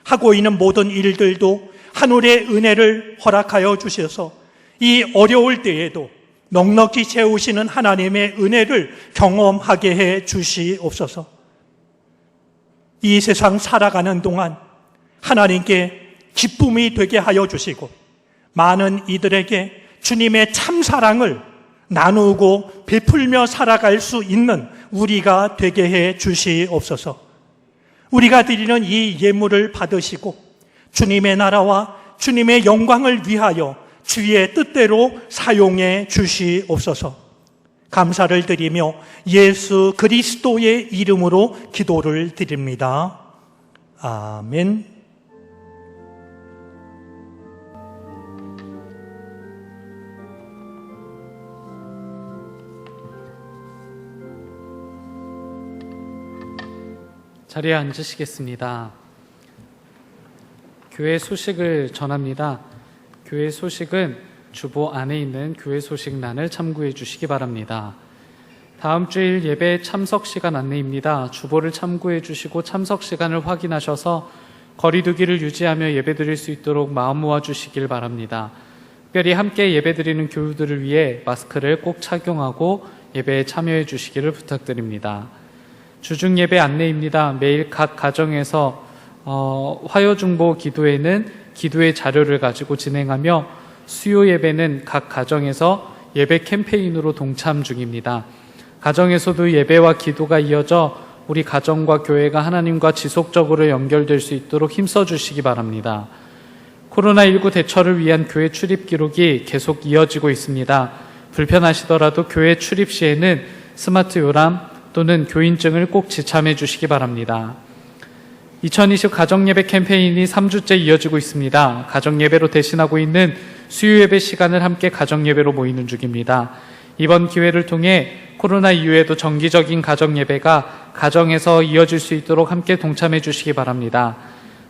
하고 있는 모든 일들도 하늘의 은혜를 허락하여 주셔서 이 어려울 때에도 넉넉히 채우시는 하나님의 은혜를 경험하게 해 주시옵소서. 이 세상 살아가는 동안 하나님께 기쁨이 되게 하여 주시고 많은 이들에게 주님의 참사랑을 나누고 베풀며 살아갈 수 있는 우리가 되게 해 주시옵소서. 우리가 드리는 이 예물을 받으시고 주님의 나라와 주님의 영광을 위하여 주의 뜻대로 사용해 주시옵소서. 감사를 드리며 예수 그리스도의 이름으로 기도를 드립니다. 아멘. 자리에 앉으시겠습니다. 교회 소식을 전합니다. 교회 소식은 주보 안에 있는 교회 소식란을 참고해 주시기 바랍니다. 다음 주일 예배 참석 시간 안내입니다. 주보를 참고해 주시고 참석 시간을 확인하셔서 거리두기를 유지하며 예배드릴 수 있도록 마음 모아 주시길 바랍니다. 특별히 함께 예배드리는 교우들을 위해 마스크를 꼭 착용하고 예배에 참여해 주시기를 부탁드립니다. 주중 예배 안내입니다. 매일 각 가정에서 화요중보 기도회는 기도의 자료를 가지고 진행하며 수요 예배는 각 가정에서 예배 캠페인으로 동참 중입니다. 가정에서도 예배와 기도가 이어져 우리 가정과 교회가 하나님과 지속적으로 연결될 수 있도록 힘써 주시기 바랍니다. 코로나19 대처를 위한 교회 출입 기록이 계속 이어지고 있습니다. 불편하시더라도 교회 출입 시에는 스마트 요람 또는 교인증을 꼭 지참해 주시기 바랍니다. 2020 가정예배 캠페인이 3주째 이어지고 있습니다. 가정예배로 대신하고 있는 수요예배 시간을 함께 가정예배로 모이는 중입니다. 이번 기회를 통해 코로나 이후에도 정기적인 가정예배가 가정에서 이어질 수 있도록 함께 동참해 주시기 바랍니다.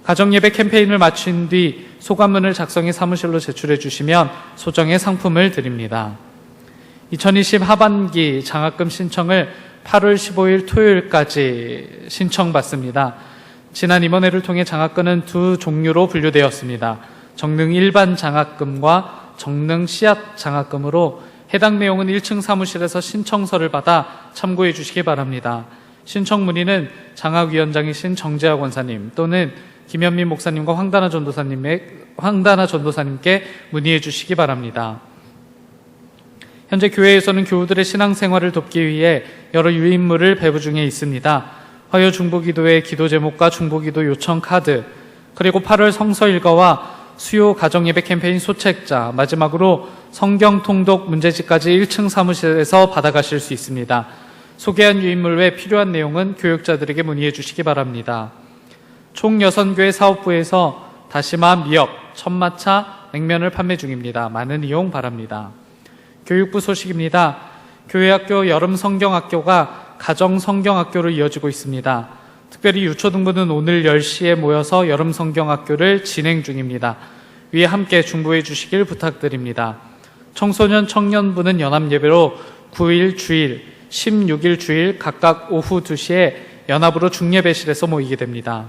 가정예배 캠페인을 마친 뒤 소감문을 작성해 사무실로 제출해 주시면 소정의 상품을 드립니다. 2020 하반기 장학금 신청을 8월 15일 토요일까지 신청받습니다. 지난 임원회를 통해 장학금은 두 종류로 분류되었습니다. 정능 일반 장학금과 정능 씨앗 장학금으로 해당 내용은 1층 사무실에서 신청서를 받아 참고해 주시기 바랍니다. 신청 문의는 장학위원장이신 정재하 권사님 또는 김현민 목사님과 황다나 전도사님께 문의해 주시기 바랍니다. 현재 교회에서는 교우들의 신앙생활을 돕기 위해 여러 유인물을 배부 중에 있습니다. 화요 중보기도의 기도 제목과 중보기도 요청 카드, 그리고 8월 성서 일과와 수요 가정예배 캠페인 소책자, 마지막으로 성경 통독 문제집까지 1층 사무실에서 받아가실 수 있습니다. 소개한 유인물 외 필요한 내용은 교육자들에게 문의해 주시기 바랍니다. 총 6교회 사업부에서 다시마, 미역, 천마차, 냉면을 판매 중입니다. 많은 이용 바랍니다. 교육부 소식입니다. 교회학교 여름성경학교가 가정성경학교로 이어지고 있습니다. 특별히 유초등부는 오늘 10시에 모여서 여름성경학교를 진행 중입니다. 위에 함께 중보해 주시길 부탁드립니다. 청소년 청년부는 연합예배로 9일 주일, 16일 주일 각각 오후 2시에 연합으로 중예배실에서 모이게 됩니다.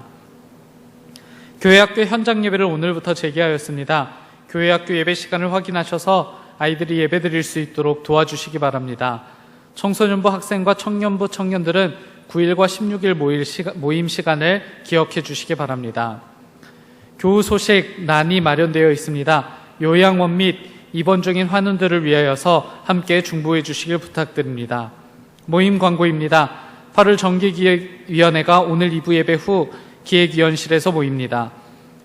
교회학교 현장예배를 오늘부터 재개하였습니다. 교회학교 예배 시간을 확인하셔서 아이들이 예배드릴 수 있도록 도와주시기 바랍니다. 청소년부 학생과 청년부 청년들은 9일과 16일 모임 시간을 기억해 주시기 바랍니다. 교우 소식 난이 마련되어 있습니다. 요양원 및 입원 중인 환우들을 위하여서 함께 중보해 주시길 부탁드립니다. 모임 광고입니다. 8월 정기기획위원회가 오늘 2부 예배 후 기획위원실에서 모입니다.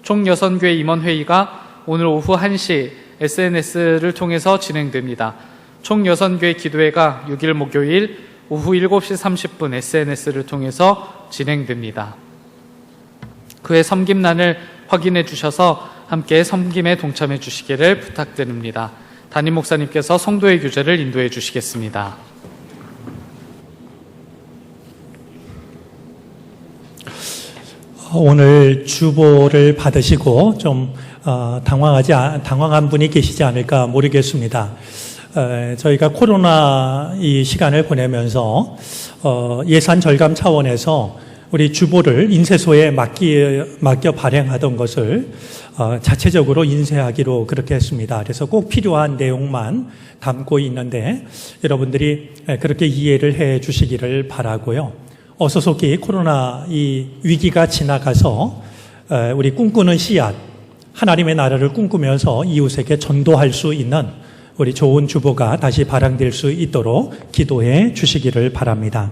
총 6교회 임원회의가 오늘 오후 1시 SNS를 통해서 진행됩니다. 총 6교회 기도회가 6일 목요일 오후 7시 30분 SNS를 통해서 진행됩니다. 그의 섬김란을 확인해 주셔서 함께 섬김에 동참해 주시기를 부탁드립니다. 담임 목사님께서 성도의 교제를 인도해 주시겠습니다. 오늘 주보를 받으시고 좀 당황한 분이 계시지 않을까 모르겠습니다. 저희가 코로나 이 시간을 보내면서 예산 절감 차원에서 우리 주보를 인쇄소에 맡겨 발행하던 것을 자체적으로 인쇄하기로 그렇게 했습니다. 그래서 꼭 필요한 내용만 담고 있는데 여러분들이 그렇게 이해를 해 주시기를 바라고요. 어서 속히 코로나 이 위기가 지나가서 우리 꿈꾸는 씨앗, 하나님의 나라를 꿈꾸면서 이웃에게 전도할 수 있는 우리 좋은 주보가 다시 발행될 수 있도록 기도해 주시기를 바랍니다.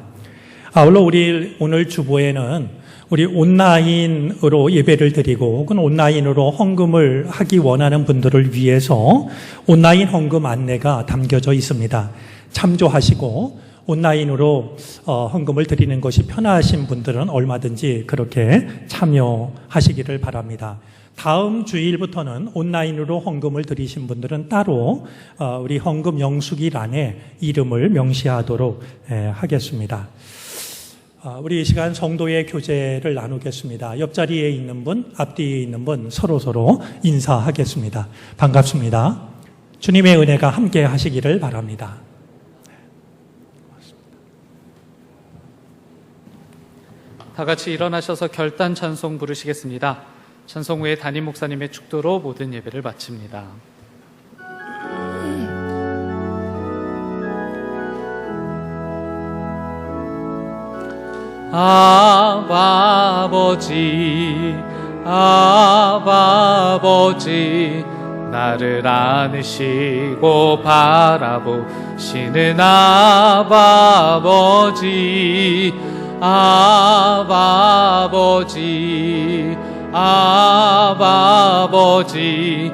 아울러 우리 오늘 주보에는 우리 온라인으로 예배를 드리고 혹은 온라인으로 헌금을 하기 원하는 분들을 위해서 온라인 헌금 안내가 담겨져 있습니다. 참조하시고 온라인으로 헌금을 드리는 것이 편하신 분들은 얼마든지 그렇게 참여하시기를 바랍니다. 다음 주일부터는 온라인으로 헌금을 드리신 분들은 따로 우리 헌금 영수기란에 이름을 명시하도록 하겠습니다. 우리 이 시간 성도의 교제를 나누겠습니다. 옆자리에 있는 분, 앞뒤에 있는 분 서로 인사하겠습니다. 반갑습니다. 주님의 은혜가 함께 하시기를 바랍니다. 고맙습니다. 다 같이 일어나셔서 결단 찬송 부르시겠습니다. 찬송 후에 담임 목사님의 축도로 모든 예배를 마칩니다. 아바 아버지, 아바 아버지, 나를 안으시고 바라보시는 아바 아버지, 아바 아버지, 아바 아버지,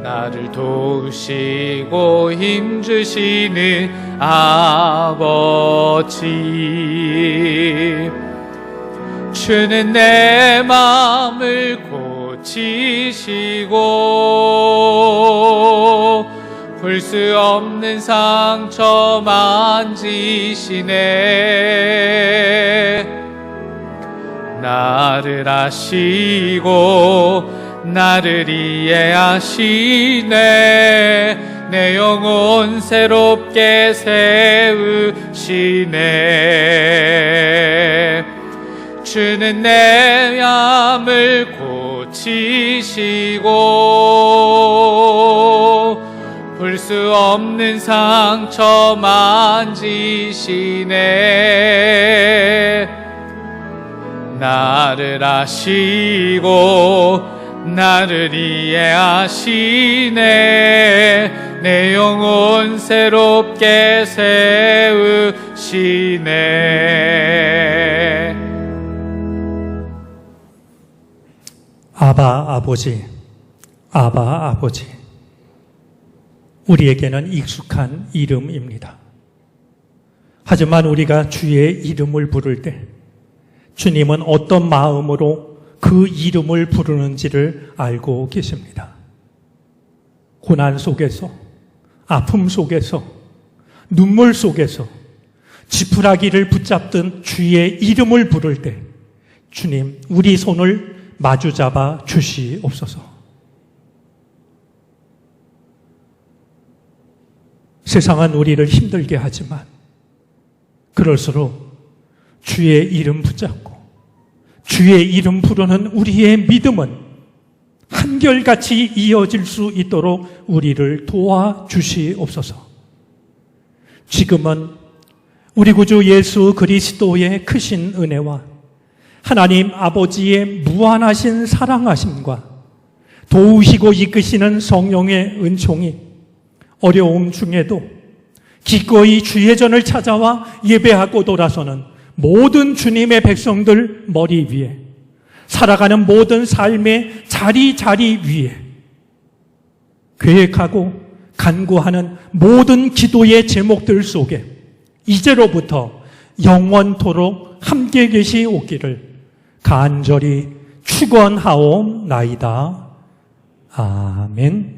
나를 도우시고 힘주시는 아버지. 주는 내 마음을 고치시고 풀 수 없는 상처 만지시네. 나를 아시고 나를 이해하시네. 내 영혼 새롭게 세우시네. 주는 내 맘을 고치시고 풀 수 없는 상처 만지시네. 나를 아시고 나를 이해하시네. 내 영혼 새롭게 세우시네. 아바 아버지, 아바 아버지. 우리에게는 익숙한 이름입니다. 하지만 우리가 주의 이름을 부를 때 주님은 어떤 마음으로 그 이름을 부르는지를 알고 계십니다. 고난 속에서, 아픔 속에서, 눈물 속에서 지푸라기를 붙잡던 주의 이름을 부를 때 주님, 우리 손을 마주잡아 주시옵소서. 세상은 우리를 힘들게 하지만 그럴수록 주의 이름 붙잡고 주의 이름 부르는 우리의 믿음은 한결같이 이어질 수 있도록 우리를 도와주시옵소서. 지금은 우리 구주 예수 그리스도의 크신 은혜와 하나님 아버지의 무한하신 사랑하심과 도우시고 이끄시는 성령의 은총이 어려움 중에도 기꺼이 주의 전을 찾아와 예배하고 돌아서는 모든 주님의 백성들 머리 위에, 살아가는 모든 삶의 자리 위에 계획하고 간구하는 모든 기도의 제목들 속에 이제로부터 영원토록 함께 계시오기를 간절히 축원하옵나이다. 아멘.